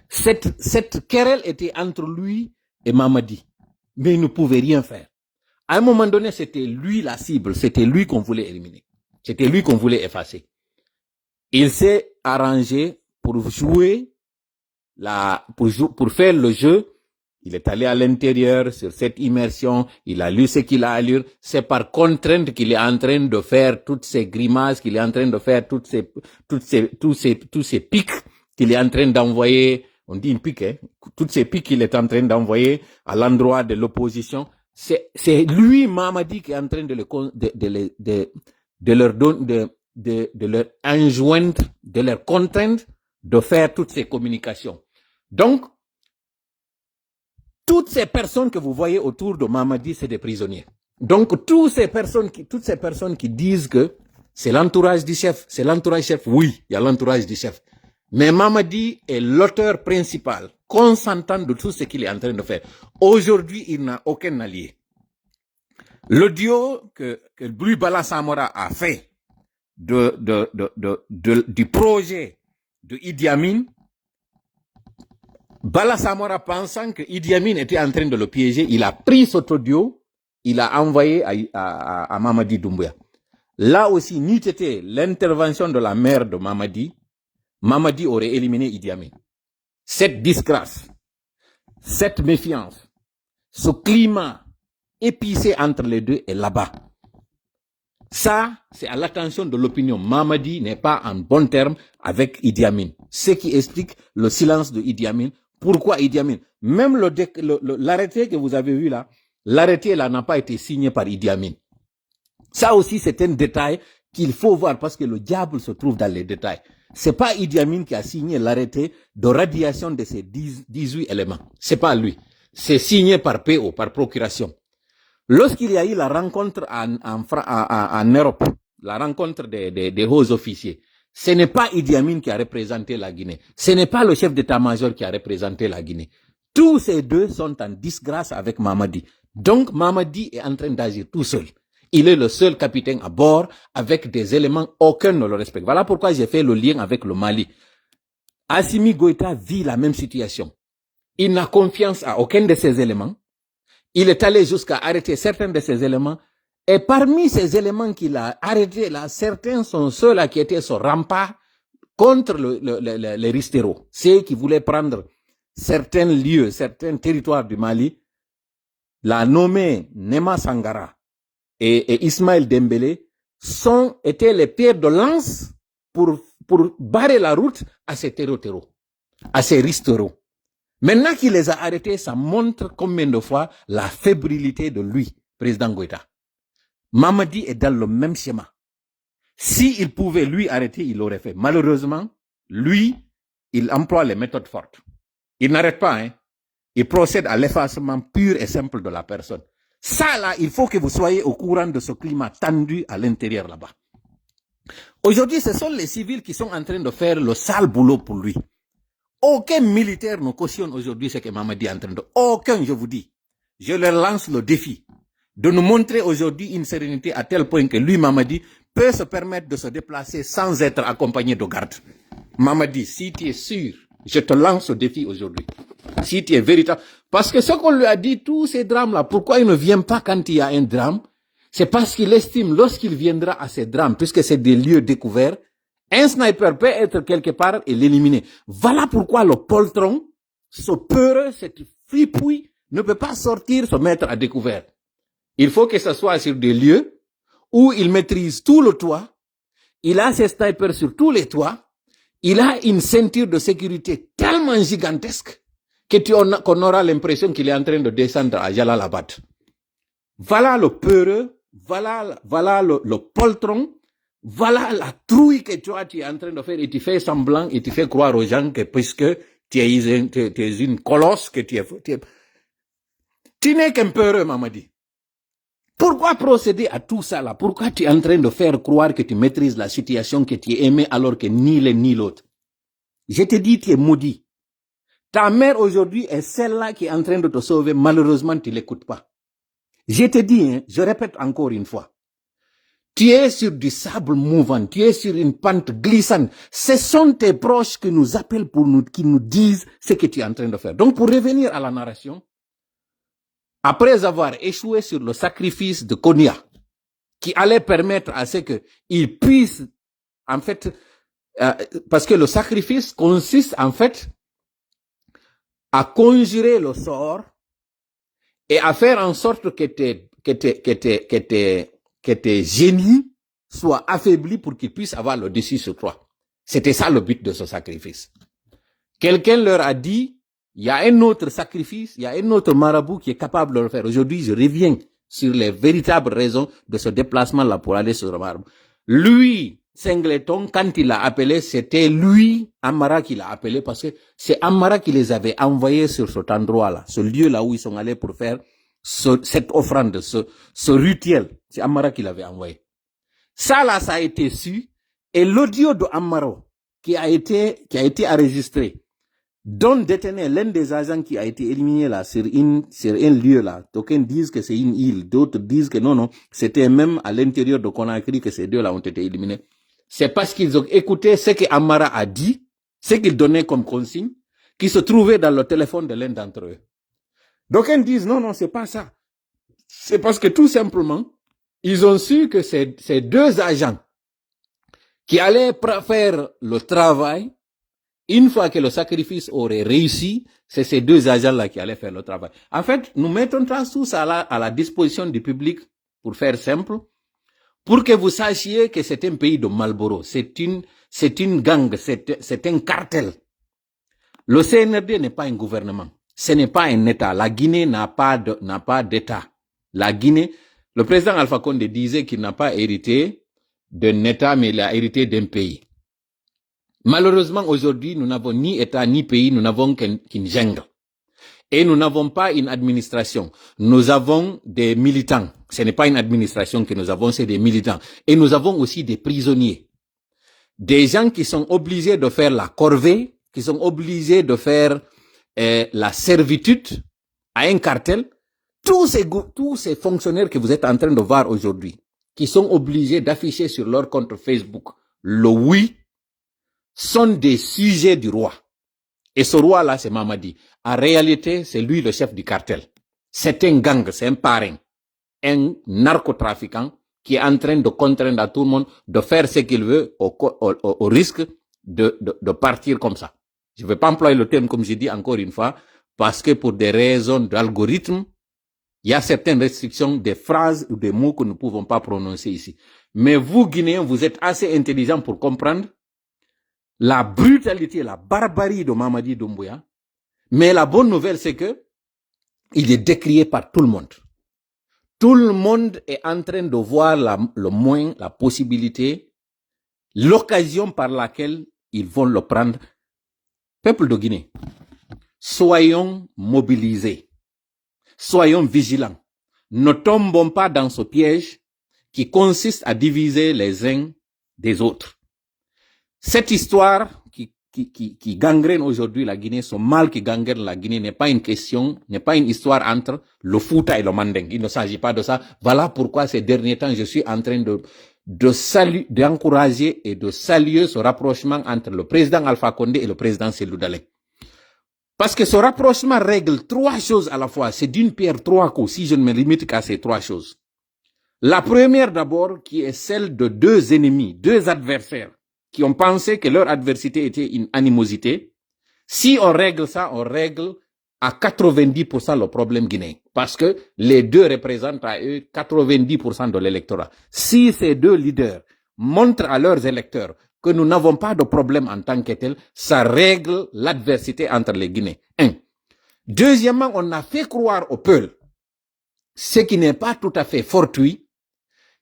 Cette querelle était entre lui et Mamadi. Mais il ne pouvait rien faire. À un moment donné, c'était lui la cible. C'était lui qu'on voulait éliminer. C'était lui qu'on voulait effacer. Il s'est arrangé pour jouer pour faire le jeu. Il est allé à l'intérieur sur cette immersion. Il a lu ce qu'il a à lire. C'est par contrainte qu'il est en train de faire toutes ces grimaces, qu'il est en train de faire tous ces pics qu'il est en train d'envoyer. On dit une pique, hein? Toutes ces piques qu'il est en train d'envoyer à l'endroit de l'opposition. C'est lui, Mamadi, qui est en train de leur enjoindre, de leur contraindre de faire toutes ces communications. Donc, toutes ces personnes que vous voyez autour de Mamadi, c'est des prisonniers. Donc, toutes ces personnes qui disent que c'est l'entourage du chef, oui, il y a l'entourage du chef. Mais Mamadi est l'auteur principal, consentant de tout ce qu'il est en train de faire. Aujourd'hui, il n'a aucun allié. L'audio que Blue Bala Samora a fait du projet de Idi Amin, Bala Samora pensant que Idi Amin était en train de le piéger, il a pris cet audio, il a envoyé à Mamadi Doumbouya. Là aussi, n'eût été l'intervention de la mère de Mamadi, Mamadi aurait éliminé Idi Amin. Cette disgrâce, cette méfiance, ce climat épicé entre les deux est là-bas. Ça, c'est à l'attention de l'opinion. Mamadi n'est pas en bon terme avec Idi Amin. Ce qui explique le silence de Idi Amin. Pourquoi Idi Amin? Même l'arrêté que vous avez vu là, l'arrêté là n'a pas été signé par Idi Amin. Ça aussi, c'est un détail qu'il faut voir parce que le diable se trouve dans les détails. C'est pas Idi Amin qui a signé l'arrêté de radiation de ces 18 éléments. C'est pas lui. C'est signé par PO, par procuration. Lorsqu'il y a eu la rencontre en Europe, la rencontre des hauts officiers, ce n'est pas Idi Amin qui a représenté la Guinée. Ce n'est pas le chef d'état-major qui a représenté la Guinée. Tous ces deux sont en disgrâce avec Mamadi. Donc Mamadi est en train d'agir tout seul. Il est le seul capitaine à bord avec des éléments, aucun ne le respecte. Voilà pourquoi j'ai fait le lien avec le Mali. Assimi Goïta vit la même situation. Il n'a confiance à aucun de ces éléments. Il est allé jusqu'à arrêter certains de ces éléments. Et parmi ces éléments qu'il a arrêtés, là, certains sont ceux-là qui étaient sur rempart contre les Ristéros. Ceux qui voulaient prendre certains lieux, certains territoires du Mali, la nommée Nema Sangara et Ismaël Dembélé étaient les pierres de lance pour barrer la route à ces terreaux, à ces Ristéros. Maintenant qu'il les a arrêtés, ça montre combien de fois la fébrilité de lui, président Goïta. Mamadi est dans le même schéma. S'il pouvait lui arrêter, il l'aurait fait. Malheureusement, lui, il emploie les méthodes fortes. Il n'arrête pas, hein. Il procède à l'effacement pur et simple de la personne. Ça, là, il faut que vous soyez au courant de ce climat tendu à l'intérieur là-bas. Aujourd'hui, ce sont les civils qui sont en train de faire le sale boulot pour lui. Aucun militaire ne cautionne aujourd'hui ce que Mamadi est en train de... Aucun, je vous dis. Je leur lance le défi de nous montrer aujourd'hui une sérénité à tel point que lui, Mamadi, peut se permettre de se déplacer sans être accompagné de garde. Mamadi, si tu es sûr, je te lance le défi aujourd'hui. Si tu es véritable... Parce que ce qu'on lui a dit, tous ces drames-là, pourquoi il ne vient pas quand il y a un drame? C'est parce qu'il estime, lorsqu'il viendra à ces drames, puisque c'est des lieux découverts, un sniper peut être quelque part et l'éliminer. Voilà pourquoi le poltron, ce peureux, cette fripouille, ne peut pas sortir, se mettre à découvert. Il faut que ce soit sur des lieux où il maîtrise tout le toit, il a ses snipers sur tous les toits, il a une ceinture de sécurité tellement gigantesque qu'on aura l'impression qu'il est en train de descendre à Jalalabad. Voilà le peureux, voilà le poltron, voilà la trouille que toi tu es en train de faire et tu fais semblant et tu fais croire aux gens que puisque tu es une colosse, que tu n'es qu'un peureux, Mamadi. Pourquoi procéder à tout ça là? Pourquoi tu es en train de faire croire que tu maîtrises la situation, que tu es aimé alors que ni l'un ni l'autre? Je te dis, tu es maudit. Ta mère aujourd'hui est celle-là qui est en train de te sauver. Malheureusement, tu ne l'écoutes pas. Je te dis, hein, je répète encore une fois. Tu es sur du sable mouvant, tu es sur une pente glissante. Ce sont tes proches qui nous appellent qui nous disent ce que tu es en train de faire. Donc, pour revenir à la narration, après avoir échoué sur le sacrifice de Konya, qui allait permettre à ce qu'il puisse, en fait, parce que le sacrifice consiste, en fait, à conjurer le sort et à faire en sorte que tes génies soient affaiblis pour qu'ils puissent avoir le dessus sur toi. C'était ça le but de ce sacrifice. Quelqu'un leur a dit, il y a un autre sacrifice, il y a un autre marabout qui est capable de le faire. Aujourd'hui, je reviens sur les véritables raisons de ce déplacement-là pour aller sur le marabout. Lui, Singleton, quand il l'a appelé, c'était lui, Amara, qui l'a appelé parce que c'est Amara qui les avait envoyés sur cet endroit-là, ce lieu-là où ils sont allés pour faire cette offrande, ce rituel. C'est Amara qui l'avait envoyé. Ça là, ça a été su. Et l'audio de Amaro, qui a été enregistré, dont détenait l'un des agents qui a été éliminé là, sur un lieu là. D'aucuns disent que c'est une île, d'autres disent que non, c'était même à l'intérieur de Conakry que ces deux-là ont été éliminés. C'est parce qu'ils ont écouté ce que Amara a dit, ce qu'il donnait comme consigne, qui se trouvait dans le téléphone de l'un d'entre eux. D'aucuns disent non, c'est pas ça. C'est parce que tout simplement, ils ont su que ces deux agents qui allaient faire le travail Une fois que le sacrifice aurait réussi, c'est ces deux agents-là qui allaient faire le travail. En fait, nous mettons tout ça à la disposition du public, pour faire simple, pour que vous sachiez que c'est un pays de Marlboro. C'est une gang, c'est un cartel. Le CNRD n'est pas un gouvernement. Ce n'est pas un État. La Guinée n'a pas d'État. La Guinée, le président Alpha Condé disait qu'il n'a pas hérité d'un État, mais il a hérité d'un pays. Malheureusement, aujourd'hui, nous n'avons ni État ni pays, nous n'avons qu'une jungle. Et nous n'avons pas une administration. Nous avons des militants. Ce n'est pas une administration que nous avons, c'est des militants. Et nous avons aussi des prisonniers. Des gens qui sont obligés de faire la corvée, qui sont obligés de faire la servitude à un cartel. Tous ces fonctionnaires que vous êtes en train de voir aujourd'hui, qui sont obligés d'afficher sur leur compte Facebook le oui, sont des sujets du roi. Et ce roi-là, c'est Mamadi. En réalité, c'est lui le chef du cartel. C'est un gang, c'est un parrain, un narcotrafiquant qui est en train de contraindre à tout le monde de faire ce qu'il veut au risque de partir comme ça. Je ne vais pas employer le terme comme j'ai dit encore une fois, parce que pour des raisons d'algorithme, il y a certaines restrictions des phrases ou des mots que nous ne pouvons pas prononcer ici. Mais vous, Guinéens, vous êtes assez intelligents pour comprendre la brutalité, la barbarie de Mamadi Doumbouya. Mais la bonne nouvelle, c'est que il est décrié par tout le monde. Tout le monde est en train de voir la possibilité, l'occasion par laquelle ils vont le prendre. Peuple de Guinée, soyons mobilisés, soyons vigilants. Ne tombons pas dans ce piège qui consiste à diviser les uns des autres. Cette histoire qui gangrène aujourd'hui la Guinée, ce mal qui gangrène la Guinée n'est pas une question, n'est pas une histoire entre le Fouta et le Manding. Il ne s'agit pas de ça. Voilà pourquoi ces derniers temps, je suis en train d'encourager et de saluer ce rapprochement entre le président Alpha Condé et le président Cellou Dalein. Parce que ce rapprochement règle trois choses à la fois. C'est d'une pierre trois coups, si je ne me limite qu'à ces trois choses. La première d'abord, qui est celle de deux ennemis, deux adversaires, qui ont pensé que leur adversité était une animosité. Si on règle ça, on règle à 90% le problème guinéen. Parce que les deux représentent à eux 90% de l'électorat. Si ces deux leaders montrent à leurs électeurs que nous n'avons pas de problème en tant que tel, ça règle l'adversité entre les Guinéens. Un. Deuxièmement, on a fait croire au peuple, ce qui n'est pas tout à fait fortuit,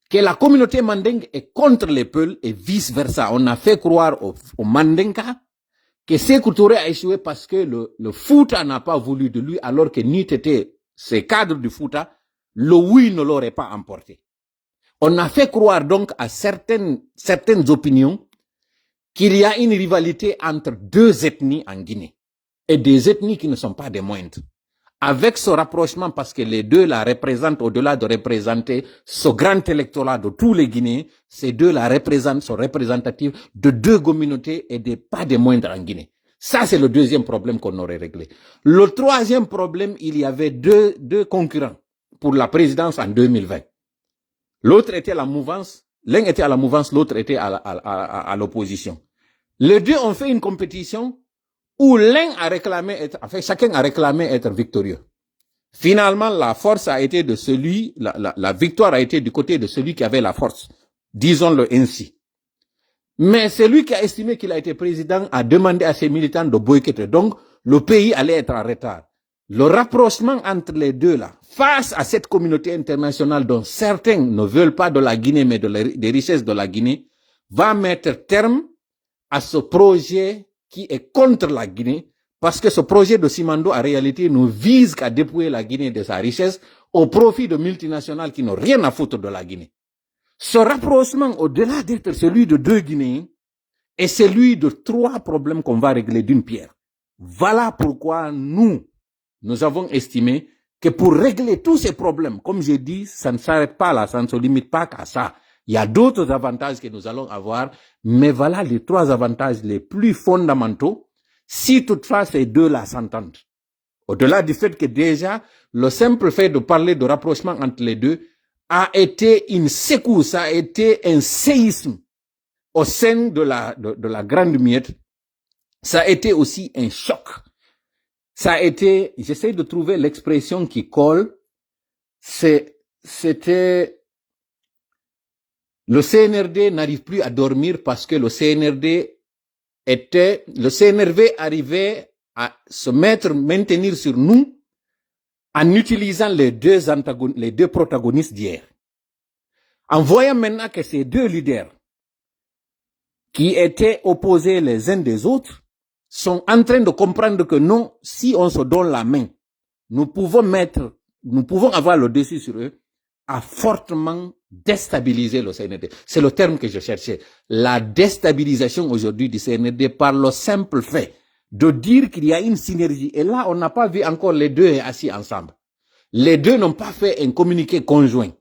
que la communauté mandingue est contre les Peuls et vice-versa. On a fait croire aux Mandinka que Sékou Touré a échoué parce que le Fouta n'a pas voulu de lui, alors que ni était ces cadres du Fouta, le oui ne l'aurait pas emporté. On a fait croire donc à certaines opinions qu'il y a une rivalité entre deux ethnies en Guinée, et des ethnies qui ne sont pas des moindres. Avec ce rapprochement, parce que les deux la représentent, au-delà de représenter ce grand électorat de tous les Guinéens, ces deux la représentent, sont représentatifs de deux communautés et pas des moindres en Guinée. Ça, c'est le deuxième problème qu'on aurait réglé. Le troisième problème, il y avait deux concurrents pour la présidence en 2020. L'autre était la mouvance, l'un était à la mouvance, l'autre était à l'opposition. Les deux ont fait une compétition où l'un a réclamé chacun a réclamé être victorieux. Finalement, la force a été de celui, la victoire a été du côté de celui qui avait la force. Disons-le ainsi. Mais celui qui a estimé qu'il a été président a demandé à ses militants de boycotter. Donc, le pays allait être en retard. Le rapprochement entre les deux là, face à cette communauté internationale dont certains ne veulent pas de la Guinée, mais des richesses de la Guinée, va mettre terme à ce projet qui est contre la Guinée, parce que ce projet de Simandou, en réalité, ne vise qu'à dépouiller la Guinée de sa richesse au profit de multinationales qui n'ont rien à foutre de la Guinée. Ce rapprochement, au-delà d'être celui de deux Guinéens, est celui de trois problèmes qu'on va régler d'une pierre. Voilà pourquoi nous avons estimé que pour régler tous ces problèmes, comme j'ai dit, ça ne s'arrête pas là, ça ne se limite pas qu'à ça. Il y a d'autres avantages que nous allons avoir, mais voilà les trois avantages les plus fondamentaux, si toutefois ces deux-là s'entendent. Au-delà du fait que déjà, le simple fait de parler de rapprochement entre les deux a été une secousse, a été un séisme au sein de la grande miette Ça a été aussi un choc. Ça a été, j'essaie de trouver l'expression qui colle, c'était, le CNRD n'arrive plus à dormir parce que le CNRV arrivait à maintenir sur nous en utilisant les deux protagonistes d'hier. En voyant maintenant que ces deux leaders qui étaient opposés les uns des autres sont en train de comprendre que non, si on se donne la main, nous pouvons avoir le dessus sur eux, a fortement déstabilisé le CNRD. C'est le terme que je cherchais. La déstabilisation aujourd'hui du CNRD par le simple fait de dire qu'il y a une synergie. Et là, on n'a pas vu encore les deux assis ensemble. Les deux n'ont pas fait un communiqué conjoint.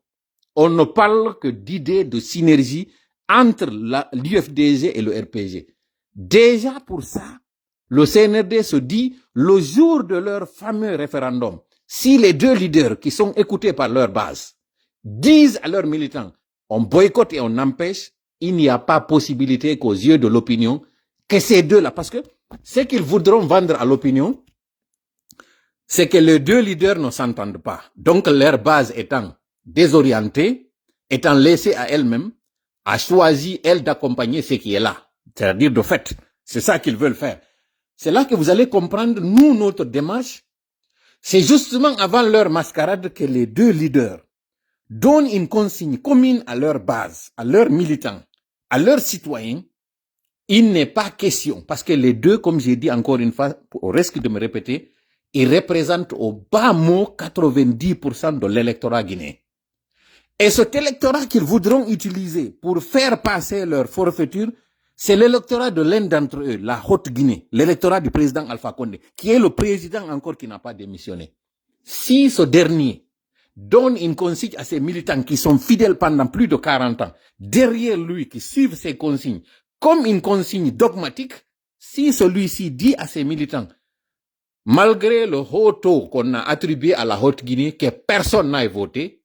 On ne parle que d'idées de synergie entre l'UFDG et le RPG. Déjà pour ça, le CNRD se dit, le jour de leur fameux référendum, si les deux leaders qui sont écoutés par leur base disent à leurs militants, on boycotte et on empêche, il n'y a pas possibilité qu'aux yeux de l'opinion, que ces deux-là, parce que ce qu'ils voudront vendre à l'opinion, c'est que les deux leaders ne s'entendent pas. Donc leur base étant désorientée, étant laissée à elle-même, a choisi, elle, d'accompagner ce qui est là. C'est-à-dire, de fait, c'est ça qu'ils veulent faire. C'est là que vous allez comprendre, nous, notre démarche, c'est justement avant leur mascarade que les deux leaders donnent une consigne commune à leur base, à leurs militants, à leurs citoyens. Il n'est pas question, parce que les deux, comme j'ai dit encore une fois, au risque de me répéter, ils représentent au bas mot 90% de l'électorat guinéen. Et cet électorat qu'ils voudront utiliser pour faire passer leur forfaiture, c'est l'électorat de l'un d'entre eux, la Haute-Guinée, l'électorat du président Alpha Condé, qui est le président encore qui n'a pas démissionné. Si ce dernier donne une consigne à ses militants qui sont fidèles pendant plus de 40 ans, derrière lui, qui suivent ses consignes, comme une consigne dogmatique, si celui-ci dit à ses militants, malgré le haut taux qu'on a attribué à la Haute-Guinée, que personne n'a voté,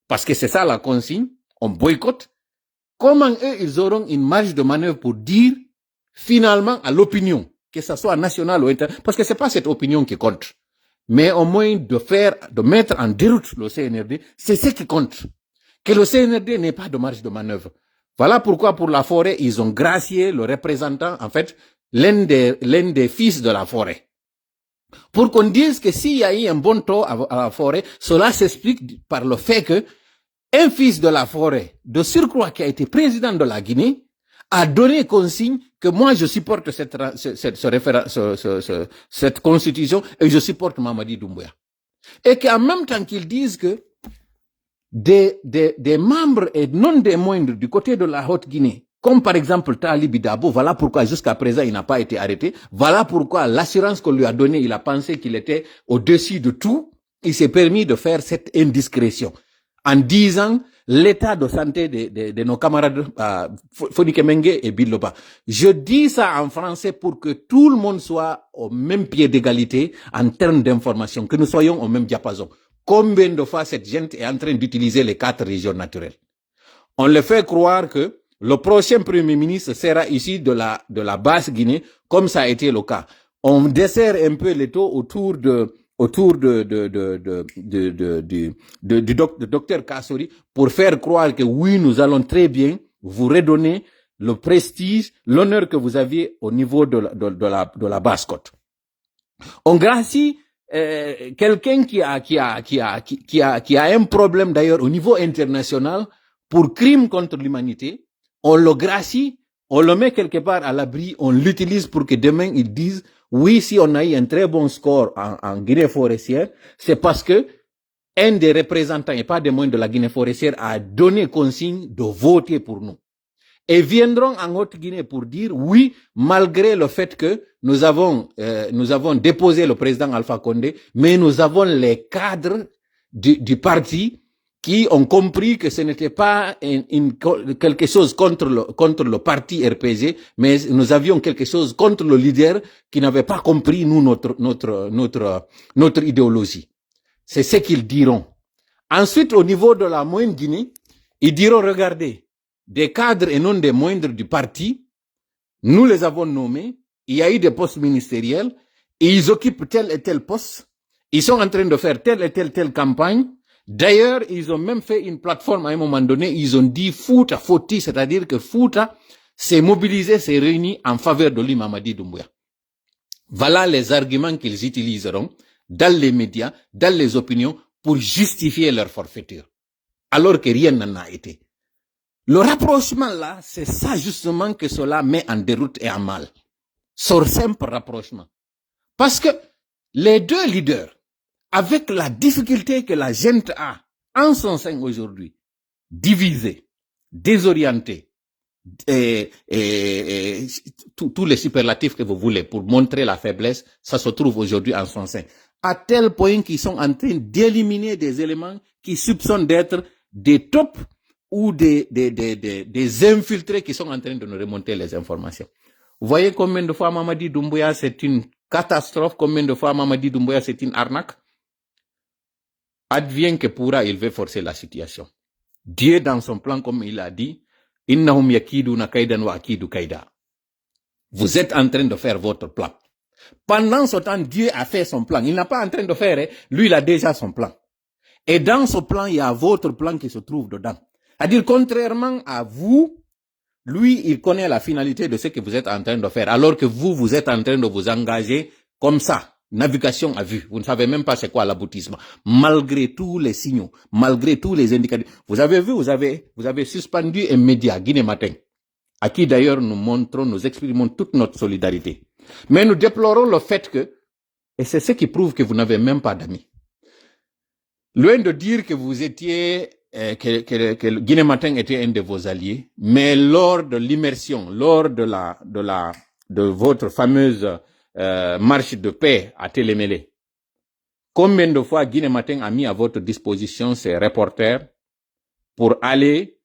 parce que c'est ça la consigne, on boycotte, comment eux, ils auront une marge de manœuvre pour dire, finalement, à l'opinion, que ce soit nationale ou internationale, parce que c'est pas cette opinion qui compte, mais au moins de mettre en déroute le CNRD, c'est ce qui compte. Que le CNRD n'ait pas de marge de manœuvre. Voilà pourquoi pour la forêt, ils ont gracié le représentant, en fait, l'un des fils de la forêt. Pour qu'on dise que s'il y a eu un bon taux à la forêt, cela s'explique par le fait que un fils de la forêt, de surcroît qui a été président de la Guinée, a donné consigne que moi je supporte cette constitution et je supporte Mamadi Doumbouya. Et qu'en même temps qu'ils disent que des membres et non des moindres du côté de la Haute-Guinée, comme par exemple Talib Dabo, voilà pourquoi jusqu'à présent il n'a pas été arrêté, voilà pourquoi l'assurance qu'on lui a donnée, il a pensé qu'il était au-dessus de tout, il s'est permis de faire cette indiscrétion en disant l'état de santé de nos camarades Fonike Mengue et Biloba. Je dis ça en français pour que tout le monde soit au même pied d'égalité en termes d'information, que nous soyons au même diapason. Combien de fois cette gente est en train d'utiliser les 4 régions naturelles? On le fait croire que le prochain premier ministre sera issu de la basse Guinée, comme ça a été le cas. On dessert un peu les taux autour du docteur Kassori pour faire croire que oui, nous allons très bien vous redonner le prestige, l'honneur que vous aviez au niveau de la basse-côte. On gracie quelqu'un qui a un problème d'ailleurs au niveau international pour crime contre l'humanité. On le gracie, on le met quelque part à l'abri, on l'utilise pour que demain ils disent oui, si on a eu un très bon score en Guinée forestière, c'est parce que un des représentants, et pas des moindres de la Guinée forestière, a donné consigne de voter pour nous. Et viendront en Haute-Guinée pour dire oui, malgré le fait que nous avons déposé le président Alpha Condé, mais nous avons les cadres du parti qui ont compris que ce n'était pas quelque chose contre le parti RPG, mais nous avions quelque chose contre le leader qui n'avait pas compris nous notre idéologie. C'est ce qu'ils diront. Ensuite, au niveau de la moyenne Guinée, ils diront regardez, des cadres et non des moindres du parti, nous les avons nommés, il y a eu des postes ministériels, et ils occupent tel et tel poste, ils sont en train de faire telle et telle campagne. D'ailleurs, ils ont même fait une plateforme à un moment donné, ils ont dit Fouta Foti, c'est-à-dire que Fouta s'est mobilisé, s'est réuni en faveur de Mamadi Doumbouya. Voilà les arguments qu'ils utiliseront dans les médias, dans les opinions, pour justifier leur forfaiture. Alors que rien n'en a été. Le rapprochement là, c'est ça justement que cela met en déroute et en mal. Ce simple rapprochement. Parce que les deux leaders, avec la difficulté que la gente a en son sein aujourd'hui, divisés, désorientés, tous les superlatifs que vous voulez pour montrer la faiblesse, ça se trouve aujourd'hui en son sein. À tel point qu'ils sont en train d'éliminer des éléments qui soupçonnent d'être des tops ou des infiltrés qui sont en train de nous remonter les informations. Vous voyez combien de fois Mamadi Doumbouya c'est une catastrophe, combien de fois Mamadi Doumbouya c'est une arnaque. Advienne que pourra, il veut forcer la situation. Dieu dans son plan, comme il a dit, Innahum yakiduna kaidan wa akidu kaida. Vous êtes en train de faire votre plan. Pendant ce temps, Dieu a fait son plan. Il n'a pas en train de faire, lui il a déjà son plan. Et dans ce plan, il y a votre plan qui se trouve dedans. C'est-à-dire, contrairement à vous, lui, il connaît la finalité de ce que vous êtes en train de faire, alors que vous êtes en train de vous engager comme ça, navigation à vue. Vous ne savez même pas c'est quoi l'aboutissement. Malgré tous les signaux, malgré tous les indicateurs. Vous avez vu, vous avez suspendu un média, Guinée Matin, à qui d'ailleurs nous exprimons toute notre solidarité. Mais nous déplorons le fait que, et c'est ce qui prouve que vous n'avez même pas d'amis. Loin de dire que vous étiez, que le Guinée Matin était un de vos alliés, mais lors de l'immersion, lors de votre fameuse marche de paix à Télémélé, combien de fois Guinée Matin a mis à votre disposition ses reporters pour aller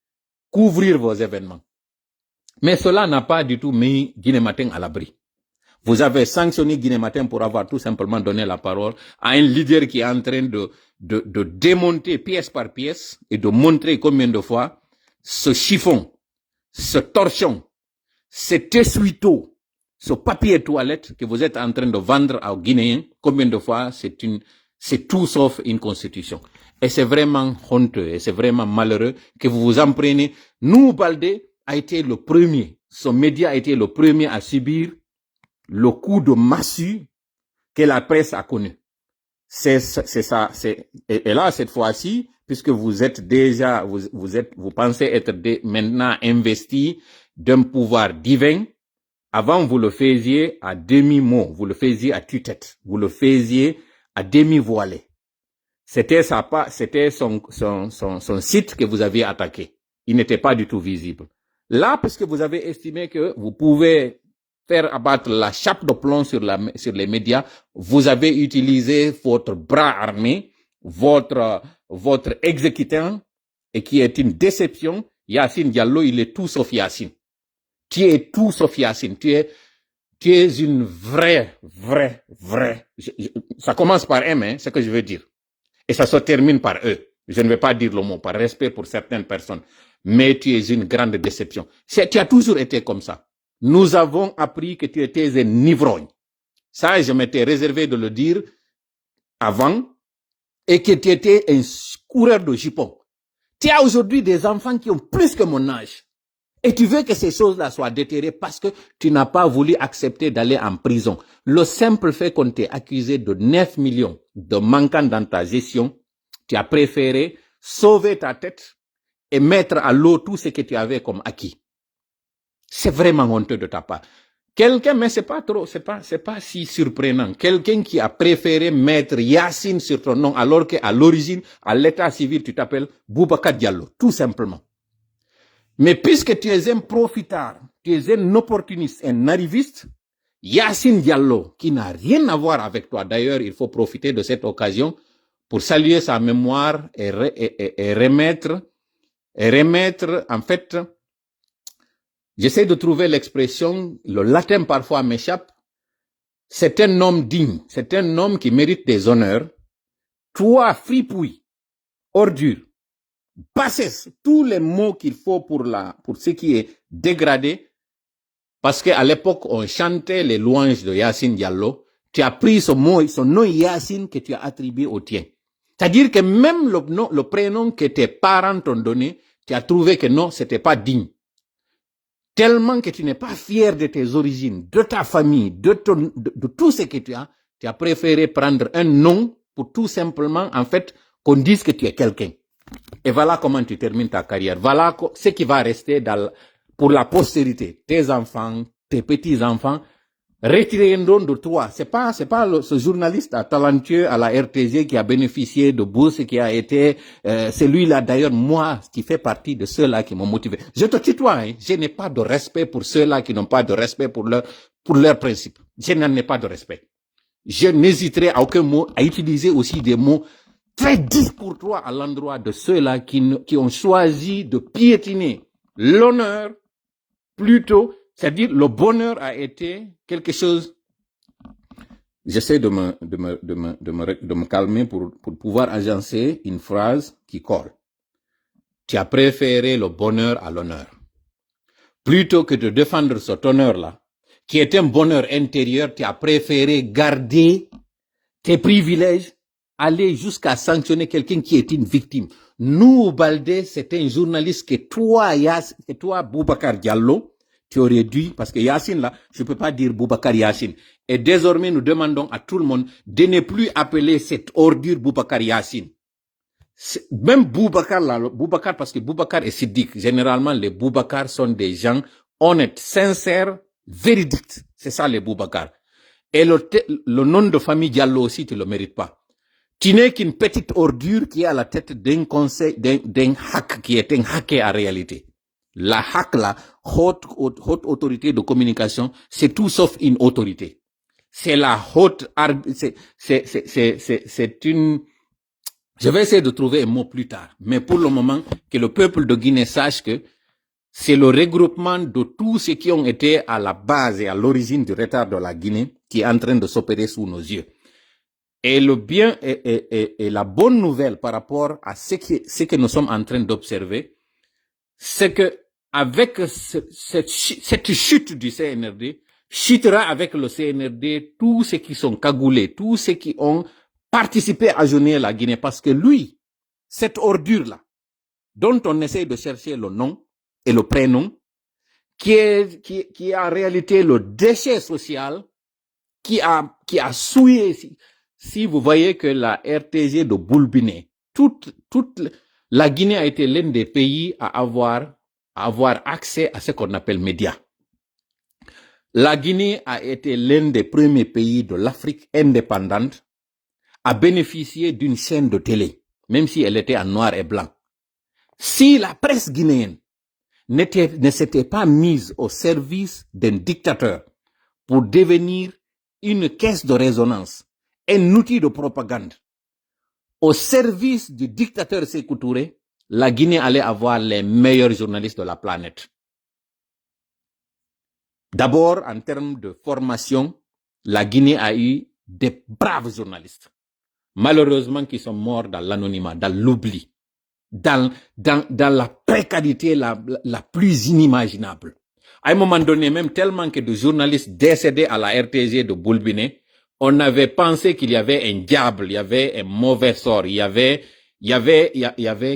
couvrir vos événements? Mais cela n'a pas du tout mis Guinée Matin à l'abri. Vous avez sanctionné Guinée Matin pour avoir tout simplement donné la parole à un leader qui est en train de démonter pièce par pièce et de montrer combien de fois ce chiffon, ce torchon, cet essuie-tout, ce papier toilette que vous êtes en train de vendre aux Guinéens, combien de fois c'est tout sauf une constitution. Et c'est vraiment honteux et c'est vraiment malheureux que vous vous en preniez. Nous, Baldé a été le premier, son média a été le premier à subir le coup de massue que la presse a connu. C'est ça, et là, cette fois-ci, puisque vous êtes déjà, vous pensez être maintenant investi d'un pouvoir divin, avant vous le faisiez à demi-mot, vous le faisiez à tue-tête, vous le faisiez à demi-voilé. C'était son site que vous aviez attaqué. Il n'était pas du tout visible. Là, puisque vous avez estimé que vous pouvez faire abattre la chape de plomb sur les médias, vous avez utilisé votre bras armé, votre exécutant, et qui est une déception. Yacine Diallo, il est tout sauf Yacine. Tu es tout sauf Yacine. Tu es une vraie. Ça commence par M, hein, c'est ce que je veux dire. Et ça se termine par E. Je ne vais pas dire le mot, par respect pour certaines personnes. Mais tu es une grande déception. Tu as toujours été comme ça. Nous avons appris que tu étais un ivrogne. Ça, je m'étais réservé de le dire avant. Et que tu étais un coureur de jupons. Tu as aujourd'hui des enfants qui ont plus que mon âge. Et tu veux que ces choses-là soient déterrées parce que tu n'as pas voulu accepter d'aller en prison. Le simple fait qu'on t'ait accusé de 9 millions de manquants dans ta gestion, tu as préféré sauver ta tête et mettre à l'eau tout ce que tu avais comme acquis. C'est vraiment honteux de ta part. Quelqu'un, mais c'est pas si surprenant. Quelqu'un qui a préféré mettre Yacine sur ton nom alors qu'à l'origine, à l'état civil, tu t'appelles Boubacar Diallo. Tout simplement. Mais puisque tu es un profitard, tu es un opportuniste, un arriviste, Yacine Diallo, qui n'a rien à voir avec toi. D'ailleurs, il faut profiter de cette occasion pour saluer sa mémoire et remettre, en fait, j'essaie de trouver l'expression, le latin parfois m'échappe. C'est un homme digne, c'est un homme qui mérite des honneurs. Toi, fripouille, ordure, bassesse, tous les mots qu'il faut pour ce qui est dégradé, parce qu'à l'époque, on chantait les louanges de Yacine Diallo. Tu as pris son nom Yacine que tu as attribué au tien. C'est-à-dire que même le prénom que tes parents t'ont donné, tu as trouvé que non, c'était pas digne. Tellement que tu n'es pas fier de tes origines, de ta famille, de tout ce que tu as préféré prendre un nom pour tout simplement, en fait, qu'on dise que tu es quelqu'un. Et voilà comment tu termines ta carrière. Voilà ce qui va rester pour la postérité. Tes enfants, tes petits-enfants, retireront de toi. C'est pas ce journaliste talentueux à la RTG qui a bénéficié de bourse, qui a été, celui-là d'ailleurs, moi, qui fait partie de ceux-là qui m'ont motivé. Je te tutoie, hein. Je n'ai pas de respect pour ceux-là qui n'ont pas de respect pour leurs principes. Je n'en ai pas de respect. Je n'hésiterai à aucun mot à utiliser aussi des mots très durs pour toi à l'endroit de ceux-là qui ont choisi de piétiner l'honneur plutôt, c'est-à-dire le bonheur a été quelque chose. J'essaie de me calmer pour pouvoir agencer une phrase qui colle. Tu as préféré le bonheur à l'honneur. Plutôt que de défendre cet honneur-là, qui est un bonheur intérieur, tu as préféré garder tes privilèges, aller jusqu'à sanctionner quelqu'un qui est une victime. Nous, Baldé, c'est un journaliste que toi, Boubacar Diallo, tu aurais dû, parce que Yacine là, je ne peux pas dire Boubacar Yacine. Et désormais, nous demandons à tout le monde de ne plus appeler cette ordure Boubacar Yacine. Même Boubacar là, Boubacar, parce que Boubacar est Siddiq. Généralement, les Boubacar sont des gens honnêtes, sincères, véridiques. C'est ça les Boubacar. Et le nom de famille Diallo aussi, tu ne le mérites pas. Tu n'es qu'une petite ordure qui est à la tête d'un conseil, d'un hack qui est un hacker en réalité. La hack, la haute autorité de communication, c'est tout sauf une autorité. C'est la haute, c'est une, je vais essayer de trouver un mot plus tard. Mais pour le moment, que le peuple de Guinée sache que c'est le regroupement de tous ceux qui ont été à la base et à l'origine du retard de la Guinée qui est en train de s'opérer sous nos yeux. Et le bien et la bonne nouvelle par rapport à ce que nous sommes en train d'observer, c'est que avec cette chute du CNRD, chutera avec le CNRD tous ceux qui sont cagoulés, tous ceux qui ont participé à jeûner la Guinée, parce que lui, cette ordure-là, dont on essaie de chercher le nom et le prénom, qui est en réalité le déchet social, qui a souillé. Si vous voyez que la RTG de Boulbiné, toute la Guinée a été l'un des pays à avoir accès à ce qu'on appelle médias. La Guinée a été l'un des premiers pays de l'Afrique indépendante à bénéficier d'une chaîne de télé, même si elle était en noir et blanc. Si la presse guinéenne ne s'était pas mise au service d'un dictateur pour devenir une caisse de résonance, un outil de propagande, au service du dictateur Sékou Touré, la Guinée allait avoir les meilleurs journalistes de la planète. D'abord, en termes de formation, la Guinée a eu des braves journalistes. Malheureusement, qui sont morts dans l'anonymat, dans l'oubli, dans la précarité la plus inimaginable. À un moment donné, même tellement que de journalistes décédés à la RTG de Boulbiné, on avait pensé qu'il y avait un diable, il y avait un mauvais sort, il y avait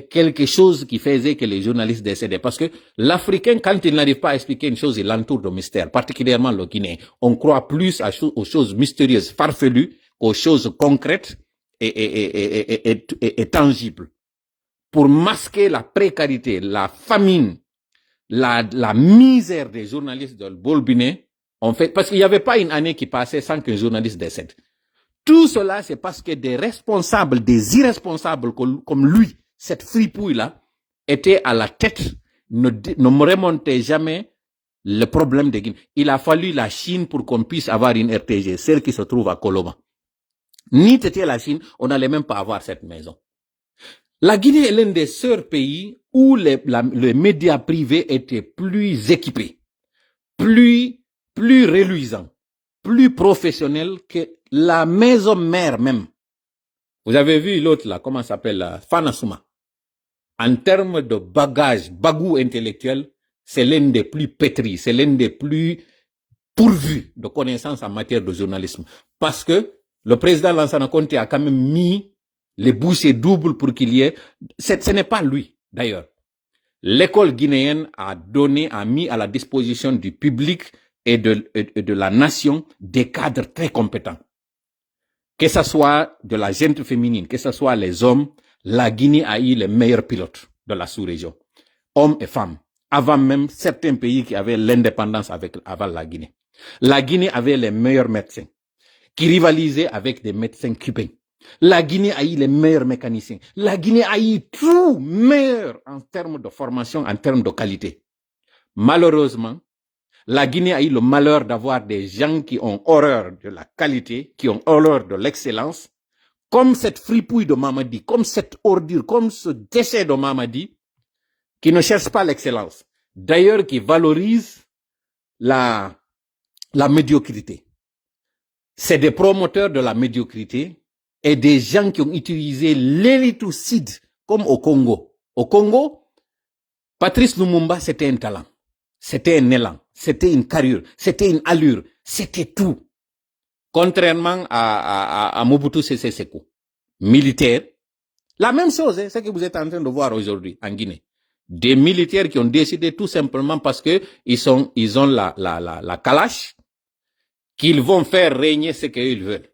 quelque chose qui faisait que les journalistes décédaient. Parce que l'Africain, quand il n'arrive pas à expliquer une chose, il l'entoure de mystère, particulièrement le Guinéen. On croit plus aux choses mystérieuses, farfelues, qu'aux choses concrètes et tangibles. Pour masquer la précarité, la famine, la misère des journalistes de Boulbiné, parce qu'il n'y avait pas une année qui passait sans qu'un journaliste décède. Tout cela, c'est parce que des responsables, des irresponsables comme lui, cette fripouille-là, étaient à la tête, ne me remontaient jamais le problème de Guinée. Il a fallu la Chine pour qu'on puisse avoir une RTG, celle qui se trouve à Coloma. Ni t'étais la Chine, on n'allait même pas avoir cette maison. La Guinée est l'un des seuls pays où les médias privés étaient plus équipés, plus reluisants, plus professionnels que la maison mère même. Vous avez vu l'autre là, comment ça s'appelle, Fanasuma. En termes de bagou intellectuel, c'est l'un des plus pétris, c'est l'un des plus pourvu de connaissances en matière de journalisme. Parce que le président Lansana Conté a quand même mis les bouchées doubles pour qu'il y ait... Ce n'est pas lui, d'ailleurs. L'école guinéenne a mis à la disposition du public et de la nation des cadres très compétents. Que ce soit de la gente féminine, que ce soit les hommes, la Guinée a eu les meilleurs pilotes de la sous-région. Hommes et femmes. Avant même certains pays qui avaient l'indépendance avant la Guinée. La Guinée avait les meilleurs médecins qui rivalisaient avec des médecins cubains. La Guinée a eu les meilleurs mécaniciens. La Guinée a eu tout meilleur en termes de formation, en termes de qualité. Malheureusement, la Guinée a eu le malheur d'avoir des gens qui ont horreur de la qualité, qui ont horreur de l'excellence, comme cette fripouille de Mamadi, comme cette ordure, comme ce déchet de Mamadi, qui ne cherche pas l'excellence. D'ailleurs, qui valorise la médiocrité. C'est des promoteurs de la médiocrité et des gens qui ont utilisé l'érythrocide comme au Congo. Au Congo, Patrice Lumumba, c'était un talent, c'était un élan, c'était une carrure, c'était une allure, c'était tout. Contrairement à Mobutu Sese Seko, militaire, la même chose, c'est ce que vous êtes en train de voir aujourd'hui en Guinée. Des militaires qui ont décidé tout simplement parce que ils ont la calache, qu'ils vont faire régner ce qu'ils veulent.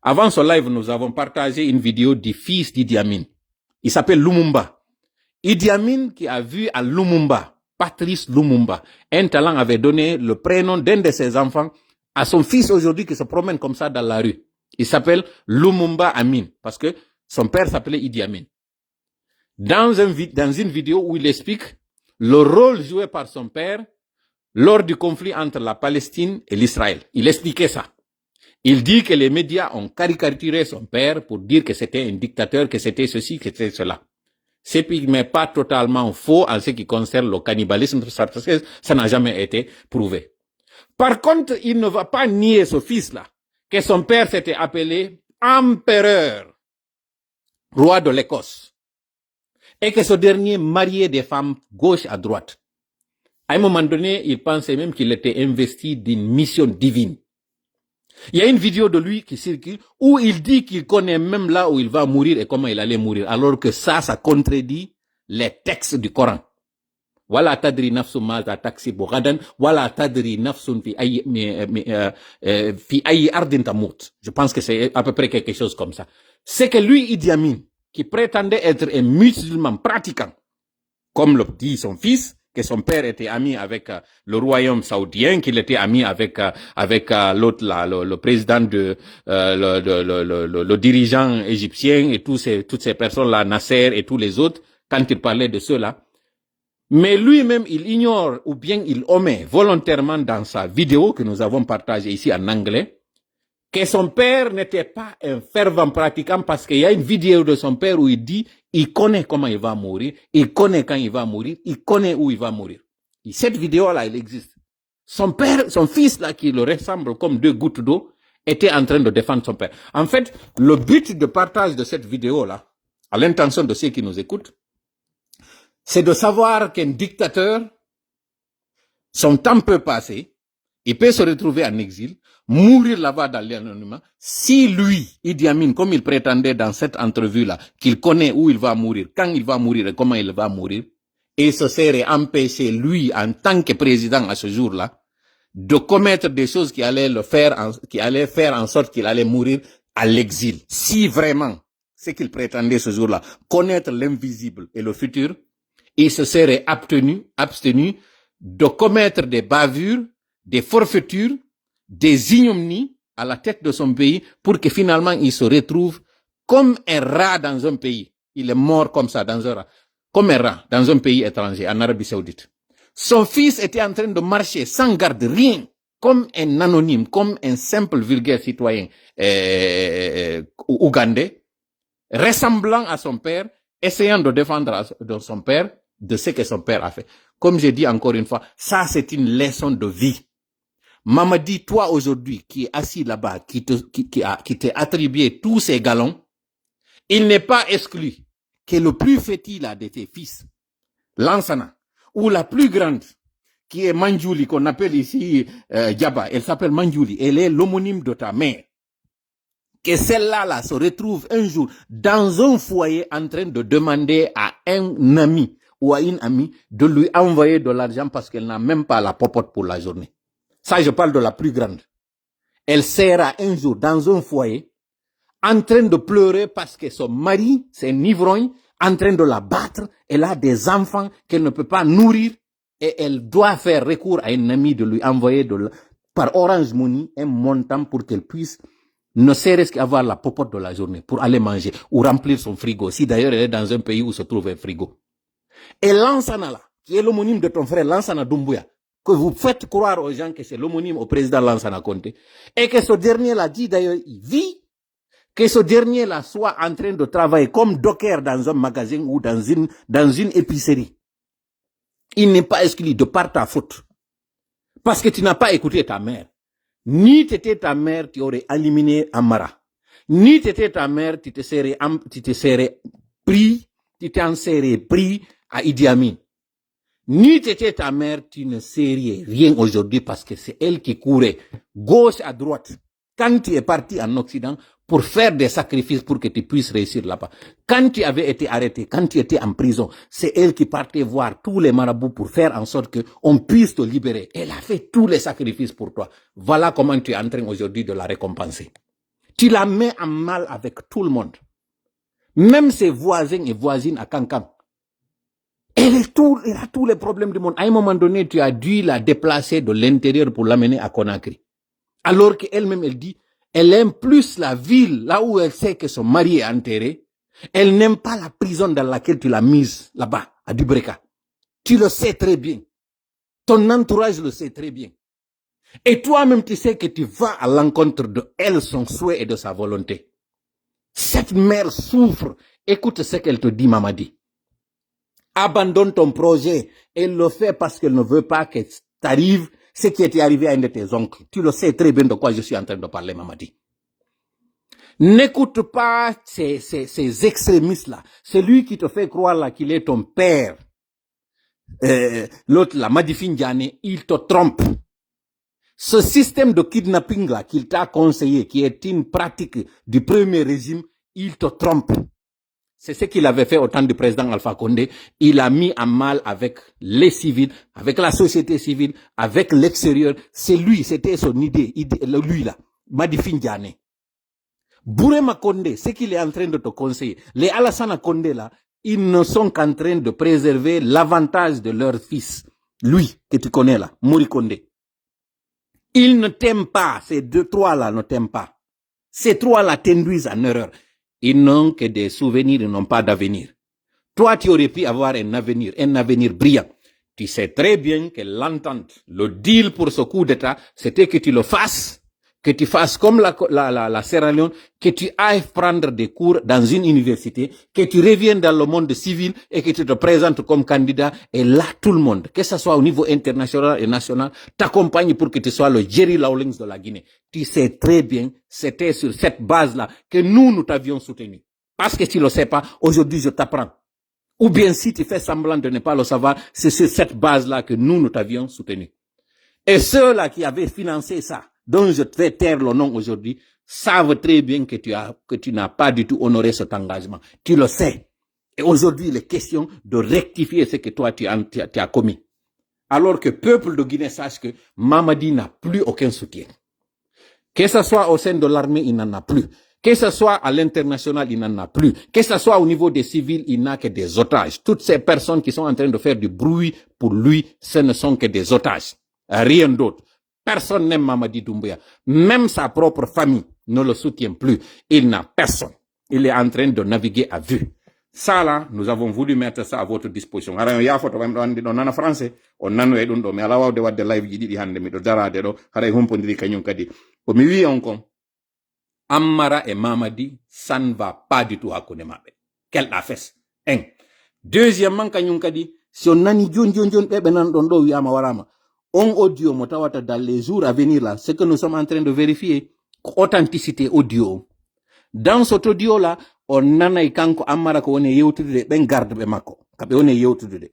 Avant ce live, nous avons partagé une vidéo du fils d'Idi Amin. Il s'appelle Lumumba. Idi Amin qui a vu à Lumumba, Patrice Lumumba, un talent, avait donné le prénom d'un de ses enfants à son fils aujourd'hui qui se promène comme ça dans la rue. Il s'appelle Lumumba Amin parce que son père s'appelait Idi Amin. Dans une vidéo où il explique le rôle joué par son père lors du conflit entre la Palestine et l'Israël. Il expliquait ça. Il dit que les médias ont caricaturé son père pour dire que c'était un dictateur, que c'était ceci, que c'était cela. C'est mais pas totalement faux en ce qui concerne le cannibalisme, parce que ça n'a jamais été prouvé. Par contre, il ne va pas nier ce fils-là, que son père s'était appelé empereur, roi de l'Écosse, et que ce dernier mariait des femmes gauche à droite. À un moment donné, il pensait même qu'il était investi d'une mission divine. Il y a une vidéo de lui qui circule où il dit qu'il connaît même là où il va mourir et comment il allait mourir, alors que ça contredit les textes du Coran. Wala tadri nafsun maza taksibu ghadan, wala tadri nafsun fi ayyi ardin tamut. Je pense que c'est à peu près quelque chose comme ça. C'est que lui, Idi Amin, qui prétendait être un musulman pratiquant, comme le dit son fils, que son père était ami avec le royaume saoudien, qu'il était ami avec l'autre là, le président le dirigeant égyptien et toutes ces personnes là, Nasser et tous les autres, quand il parlait de ceux-là. Mais lui-même, il ignore ou bien il omet volontairement dans sa vidéo que nous avons partagée ici en anglais, que son père n'était pas un fervent pratiquant parce qu'il y a une vidéo de son père où il dit il connaît comment il va mourir, il connaît quand il va mourir, il connaît où il va mourir. Et cette vidéo-là, elle existe. Son père, son fils là, qui le ressemble comme deux gouttes d'eau, était en train de défendre son père. En fait, le but de partage de cette vidéo-là, à l'intention de ceux qui nous écoutent, c'est de savoir qu'un dictateur, son temps peut passer, il peut se retrouver en exil, mourir là-bas dans l'anonymat, si lui, Idi Amin, comme il prétendait dans cette entrevue-là, qu'il connaît où il va mourir, quand il va mourir et comment il va mourir, et se serait empêché, lui, en tant que président à ce jour-là, de commettre des choses qui allaient faire en sorte qu'il allait mourir à l'exil. Si vraiment, ce qu'il prétendait ce jour-là, connaître l'invisible et le futur, il se serait abstenu de commettre des bavures, des forfaitures, des ignominies à la tête de son pays pour que finalement il se retrouve comme un rat dans un pays. Il est mort comme ça, comme un rat dans un pays étranger, en Arabie Saoudite. Son fils était en train de marcher sans garde, rien, comme un anonyme, comme un simple vulgaire citoyen ougandais, ressemblant à son père, essayant de défendre son père de ce que son père a fait. Comme j'ai dit encore une fois, ça c'est une leçon de vie. Mamadi, toi aujourd'hui qui est assis là-bas, qui t'est attribué tous ces galons, il n'est pas exclu que le plus fétil de tes fils, Lansana, ou la plus grande, qui est Manjouli, qu'on appelle ici Djaba, elle s'appelle Manjouli, elle est l'homonyme de ta mère, que celle-là là, se retrouve un jour dans un foyer en train de demander à un ami ou à une amie de lui envoyer de l'argent parce qu'elle n'a même pas la popote pour la journée. Ça, je parle de la plus grande. Elle sera un jour dans un foyer en train de pleurer parce que son mari, c'est un ivrogne, en train de la battre. Elle a des enfants qu'elle ne peut pas nourrir et elle doit faire recours à une amie de lui envoyer par Orange Money un montant pour qu'elle puisse ne serait-ce qu'avoir la popote de la journée pour aller manger ou remplir son frigo. Si d'ailleurs elle est dans un pays où se trouve un frigo. Et Lansana là, qui est l'homonyme de ton frère Lansana Doumbouya, que vous faites croire aux gens que c'est l'homonyme au président Lansana Conté, et que ce dernier là dit d'ailleurs, il vit, que ce dernier là soit en train de travailler comme docker dans un magasin ou dans une épicerie. Il n'est pas exclu de par ta faute. Parce que tu n'as pas écouté ta mère. Ni t'étais ta mère, tu aurais éliminé Amara. Ni t'étais ta mère, tu te serais pris à Idi Amin. Ni t'étais ta mère, tu ne sais rien aujourd'hui parce que c'est elle qui courait gauche à droite. Quand tu es parti en Occident pour faire des sacrifices pour que tu puisses réussir là-bas. Quand tu avais été arrêté, quand tu étais en prison, c'est elle qui partait voir tous les marabouts pour faire en sorte qu'on puisse te libérer. Elle a fait tous les sacrifices pour toi. Voilà comment tu es en train aujourd'hui de la récompenser. Tu la mets en mal avec tout le monde. Même ses voisins et voisines à Kankan. Elle a tous les problèmes du monde. À un moment donné, tu as dû la déplacer de l'intérieur pour l'amener à Conakry. Alors qu'elle-même, elle dit, elle aime plus la ville, là où elle sait que son mari est enterré. Elle n'aime pas la prison dans laquelle tu l'as mise, là-bas, à Dubreka. Tu le sais très bien. Ton entourage le sait très bien. Et toi-même, tu sais que tu vas à l'encontre de elle, son souhait et de sa volonté. Cette mère souffre. Écoute ce qu'elle te dit, Mamadi. Abandonne ton projet. Elle le fait parce qu'elle ne veut pas que t'arrive ce qui était arrivé à un de tes oncles. Tu le sais très bien de quoi je suis en train de parler, Mamadi. N'écoute pas ces extrémistes-là. C'est lui qui te fait croire là qu'il est ton père. L'autre, la Madifine Diane, il te trompe. Ce système de kidnapping-là qu'il t'a conseillé, qui est une pratique du premier régime, il te trompe. C'est ce qu'il avait fait au temps du président Alpha Condé. Il a mis en mal avec les civils, avec la société civile, avec l'extérieur. C'est lui, c'était son idée lui là, Madifine Diane. Bourema Condé, ce qu'il est en train de te conseiller, les Alassane Condé là, ils ne sont qu'en train de préserver l'avantage de leur fils. Lui, que tu connais là, Mori Condé. Ils ne t'aiment pas, ces trois là ne t'aiment pas. Ces trois là t'induisent en erreur. Ils n'ont que des souvenirs, ils n'ont pas d'avenir. Toi, tu aurais pu avoir un avenir brillant. Tu sais très bien que l'entente, le deal pour ce coup d'État, c'était que tu le fasses, que tu fasses comme la Sierra Leone, que tu ailles prendre des cours dans une université, que tu reviennes dans le monde civil et que tu te présentes comme candidat. Et là, tout le monde, que ce soit au niveau international et national, t'accompagne pour que tu sois le Jerry Rawlings de la Guinée. Tu sais très bien, c'était sur cette base-là que nous t'avions soutenu. Parce que tu le sais pas, aujourd'hui je t'apprends. Ou bien si tu fais semblant de ne pas le savoir, c'est sur cette base-là que nous t'avions soutenu. Et ceux-là qui avaient financé ça, dont je te fais taire le nom aujourd'hui, savent très bien que tu n'as pas du tout honoré cet engagement. Tu le sais. Et aujourd'hui, il est question de rectifier ce que toi tu as commis. Alors que le peuple de Guinée sache que Mamadi n'a plus aucun soutien. Que ce soit au sein de l'armée, il n'en a plus. Que ce soit à l'international, il n'en a plus. Que ce soit au niveau des civils, il n'a que des otages. Toutes ces personnes qui sont en train de faire du bruit pour lui, ce ne sont que des otages. Rien d'autre. Personne n'aime Mamadi Doumbouya. Même sa propre famille ne le soutient plus. Il n'a personne. Il est en train de naviguer à vue. Ça là, nous avons voulu mettre ça à votre disposition. Alors, il y a photo en français. On a nous mais à la fois de live jidi hande mi do darade do hara humpondiri kanyum kadi. Ko mi wi on kon Amara et Mamadi, ça ne va pas du tout à Konemabe. Quelle affaire. Un. Deuxièmement, kanyum kadi, si on nani jon bebe nan dondo wiyama warama. On audio motawata dans les jours à venir là, ce que nous sommes en train de vérifier, authenticité audio. Dans cet audio là, on nana ikanko amara ko one yewtude ben garde be mako. Kabe one yewtude.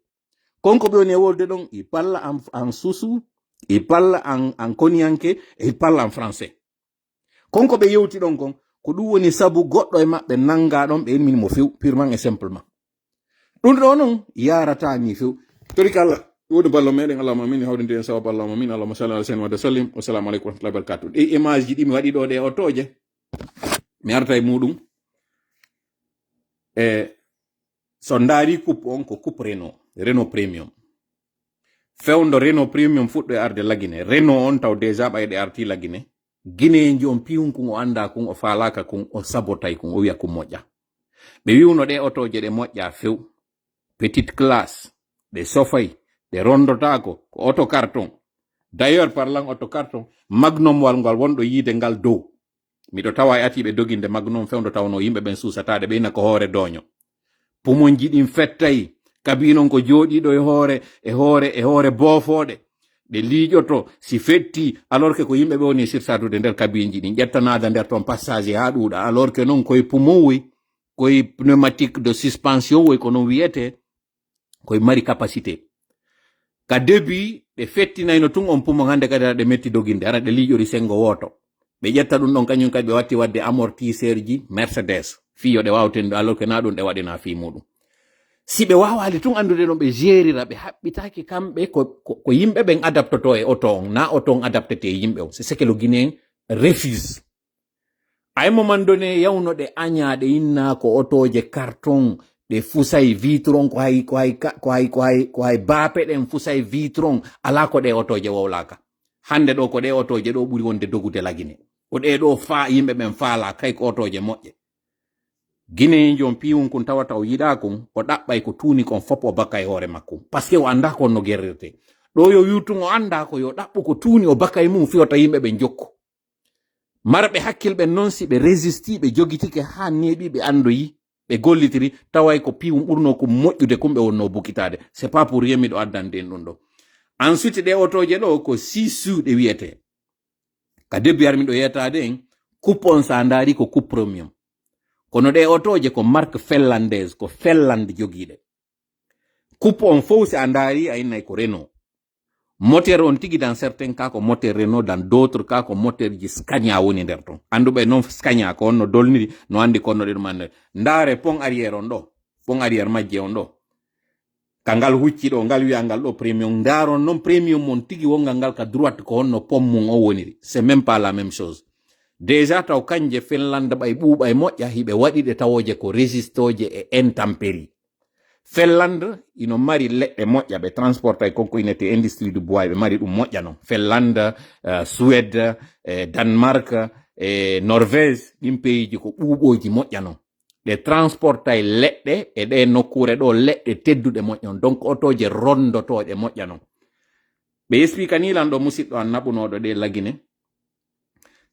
konko ɓe woni e wolde ɗon i parla en susu i parla en koniyanke e i parla en français konko ɓe yewti ɗon kon ko ɗum woni sabu goɗɗo e maɓɓe nanga ɗon ɓe min mo few purement et simplement ɗum ɗo noon yarata ni few tori kala wodi ballo meɗen allahuma min hawrinde en sawabu allahuma min allahuma salli ala sayyidina wa sallim wassalamu aleykum wa rahmatullahi wa barakatuh ɗi image ji ɗi mi waɗi ɗo ɗe otoje mi arta e muɗum so ndaari coupe on ko coupe Renault premium fewndo Renault premium fuɗɗo e arde lagine Renault on taw déjà ɓayɗe arti lagine guineji on piyun kun o anda kun o falaka kun o sabotay kun o wiya kun moƴƴa ɓe wiwno ɗe otoje ɗe moƴƴa few petite classe ɗe sofay ɗe rondotako ko auto carton d'ailleurs parlant auto carton magnum wal ngal wonɗo yiide ngal dow miɗo tawa e atiɓe doginde magnum fewndo tawno yimɓe ɓen susataɗe ɓeyna ko hoore doño pumonji ɗin fettayi kabinon ko jooɗiɗo e hoore boofoɗe ɗe liiƴoto si fetti alors que ko yimɓe ɓe woni sirsatude nder kabinji ɗin ƴettanada nder ton passage ha ɗuuɗa alors que noon koye poumon woy koye pneumatique de suspension woy ko noon wiyete koye mari capacité ka début ɓe fettinayno tun on poumon hande kadi aɗa ɗe metti doginde ara ɗe liiƴori sengo woto ɓe ƴetta ɗum ɗon kañum kadi ɓe watti wadde amortisseur ji Mercedes fiyo ɗe wawten alors que na ɗum ɗe waɗina fi muɗum si ɓe wawali tun andude no ɓe gérira ɓe haɓɓitaki kamɓe ko yimɓe ɓen adaptoto e auto on na auto on adaptete e yimɓe on c'est ce que le Guinéen refuse ay moment donné yawno ɗe aña ɗe inna ko autoje carton ɗe fusay vitron ko hay baape ɗen fusay vitron ala ko ɗe autoje wowlaka hande ɗo ko ɗe autoje ɗo ɓuri wonde dogude lagine ko ɗe ɗo fa yimɓe ɓen faala kay ko autoje moƴƴe Guinéen on piwun kun tawata o yiɗa kun o ɗaɓɓay ko tuuni kon fop o bakka e hoore makko parce que o anda kon no gerrirte ɗo yo yutun o anda ko yo ɗaɓɓu ko tuuni o bakka e mum fiyota yimɓe ɓe jokko marɓe hakkilɓe noon si ɓe résisti ɓe jogitike ha neeɓi ɓe andoyi ɓe gollitiri taway ko piwum ɓurno ko moƴƴude kumɓe wonno bukitade c'est pas pour rien miɗo addande en ɗum ɗo ensuite ɗe otoje ɗo ko 6 suuɗe wiyete ka debbi ar miɗo yetade en coupe on sa ndaari ko coupe premium kono ɗe otoje ko marque finlandaise ko Finland jogiiɗe coupe on fof si a ndaari a innay ko Renault moteur on tigi dans certains cas ko moteur Renault dans d'autres cas ko moteur ji Scania woni nder ton anduɓe noon Scania ko on no dolniri no andi konno ɗe ɗum ndaare pont arrière on ɗo pont arrière majje on ɗo kangal hucci ɗo ngal wiya ngal ɗo premium ndaron noon premium on tigi wongal ngal ka droite ko honno pont mum o woniri c'est même pas la même chose déjà taw kanje Finlande ɓay ɓuuɓa e moƴƴa hiɓe waɗiɗe tawoje ko résistoje e intempérie Finlande ino mari leɗɗe moƴƴa ɓe transporta e konko inete industrie du bois ɓe mari ɗum moƴƴa noon Finlande Suède Danemark Norvège ɗin pays ko ɓuuɓoji moƴƴa noon ɗe transporta e leɗɗe e ɗe nokkure ɗo leɗɗe tedduɗe moƴƴa noon donc otoje rondotoɗe moƴƴa noon ɓe explica ni lan ɗo musidɗo an naɓunoɗo ɗe lagine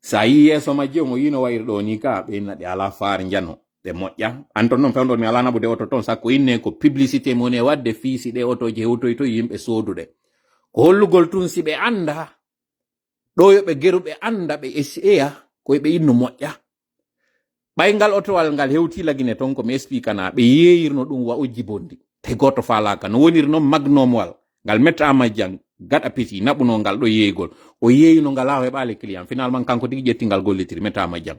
sa yi yeeso majji on o yino wayri ɗo ni ka ɓe inna ɗe ala faar jano ɗe moƴƴa an ton noon fewɗon mi ala naɓude oto toon sakko inne ko publicité moni e wadde fiisi ɗe otoje hewtoy to yimɓe sooduɗe ko hollugol tun si ɓe anda ɗo yoɓe geruɓe anda ɓe eya koyeɓe inno moƴƴa ɓaygal otowal ngal hewti lagine ton komi expliquana ɓe yeeyirno ɗum wa ojji bondi te goto falaka no woniri noon magnomwal ngal mettama jang gaɗa piti naɓuno ngal ɗo yeeygol o yeeyino ngal ha heɓali client finalement kanko tigi ƴettingal gollitiri mettama jang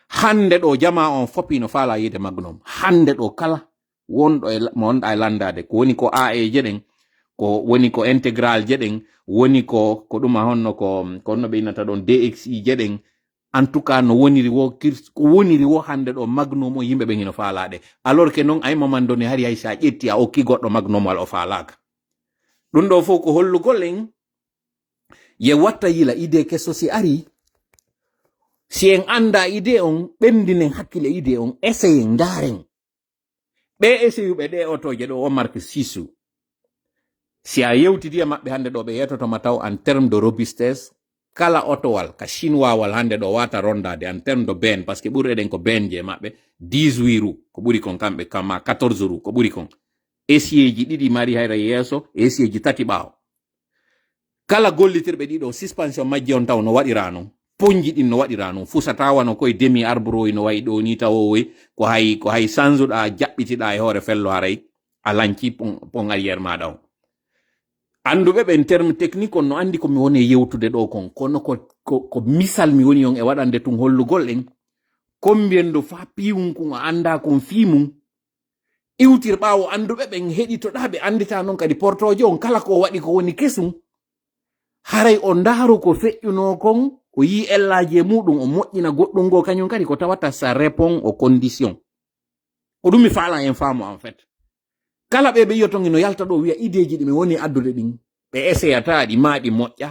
hande ɗo jama on foppino faala yide magnom hande ɗo kala wonɗo mo wonɗa e landade ko woni ko AE jeɗen ko woni ko intégral jeɗen woni ko ɗuma honno ko honno ɓe innata ɗon DXI jeɗen en tout cas no woniri wo hande ɗo magnum o yimɓe ɓe hino faalaɗe alors que non ay moment donné hari hay sa ƴetti a okki goɗɗo magnum wal o faalaka ɗum ɗo fof ko hollugol en ye watta yila idée kesso si ari si en anda idée on ɓendinen hakkille idée on essaye ndaren ɓe essayuɓe ɗe otoje ɗo o marque sisu si a yewtidi e maɓɓe hande ɗo ɓe yetotoma taw en terme de robustesse kala otowal ka chinois wal hande ɗo wata rondade en terme de ben parce que ɓuri eɗen ko ben je maɓɓe 18 roues ko ɓuri kon kamɓe kama 14 roues ko ɓuri kon essieji ɗiɗi mari hayra yeeso essieji tati ɓaawo kala gollitirɓe ɗiɗo suspension majji on taw no waɗira non ponji ɗin no waɗira non fusata wano koye demi arboroy no wayi ɗo ni tawowoy ko hay sanzuɗa jaɓɓitiɗa e hoore fello haray alanci pon arrière maɗa on anduɓe ɓe en terme technique on no andi ko mi woni yewtude ɗo kon kono ko misal mi woni on e waɗande tun hollugol en kombiyendo fa piwum kun a anda kon fimum iwtir ɓawo anduɓe ɓen heɗitoɗa ɓe andita noon kadi portoje on kala ko waɗi ko woni kesum haray o ndaaru ko feƴƴuno kon o yi ellaji e muɗum o moƴƴina goɗɗum ngo kañum kadi ko tawata sa répond aux conditions ko ɗum mi faala en faamu en fait kala ɓe yiyotongi no yalta ɗo wiya ideji ɗi ɓe woni addude ɗin ɓe essayata ɗi maaɗi moƴƴa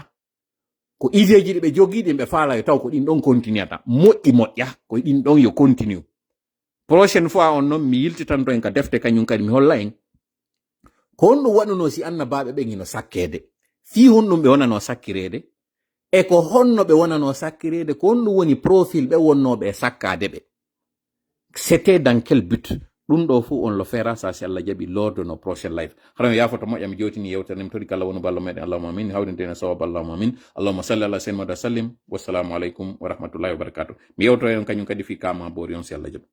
ko ideji ɗi ɓe jogiɗi ɓe faala yo taw ko ɗin ɗon continuata moƴƴi moƴƴa ko ɗin ɗon yo continue prochaine fois on noon mi yiltitanto en ka defte kañum kadi mi holla en ko honɗum waɗuno si annabaɓe ɓen ino sakkede fi honɗum ɓe wonano sakkirede e ko honno ɓe wonano sakkirede ko honɗum woni profil ɓe wonnoɓe e sakkade ɓe c'était dans quel but ɗum ɗo fu on lo fera sa si Allah jaɓi lors de nos prochaines live hara mi yafoto moƴƴa mi jewtini yewtere mi toɗi kala wonu ballo meɗen allahumma amin hawrintene sawab allahumma amin allahumma salli ala sayyidina sallim wassalamu aleykum wa rahmatullahi wa barakatuh mi yewto en kañum kadi fi kama boori on si Allah jaɓi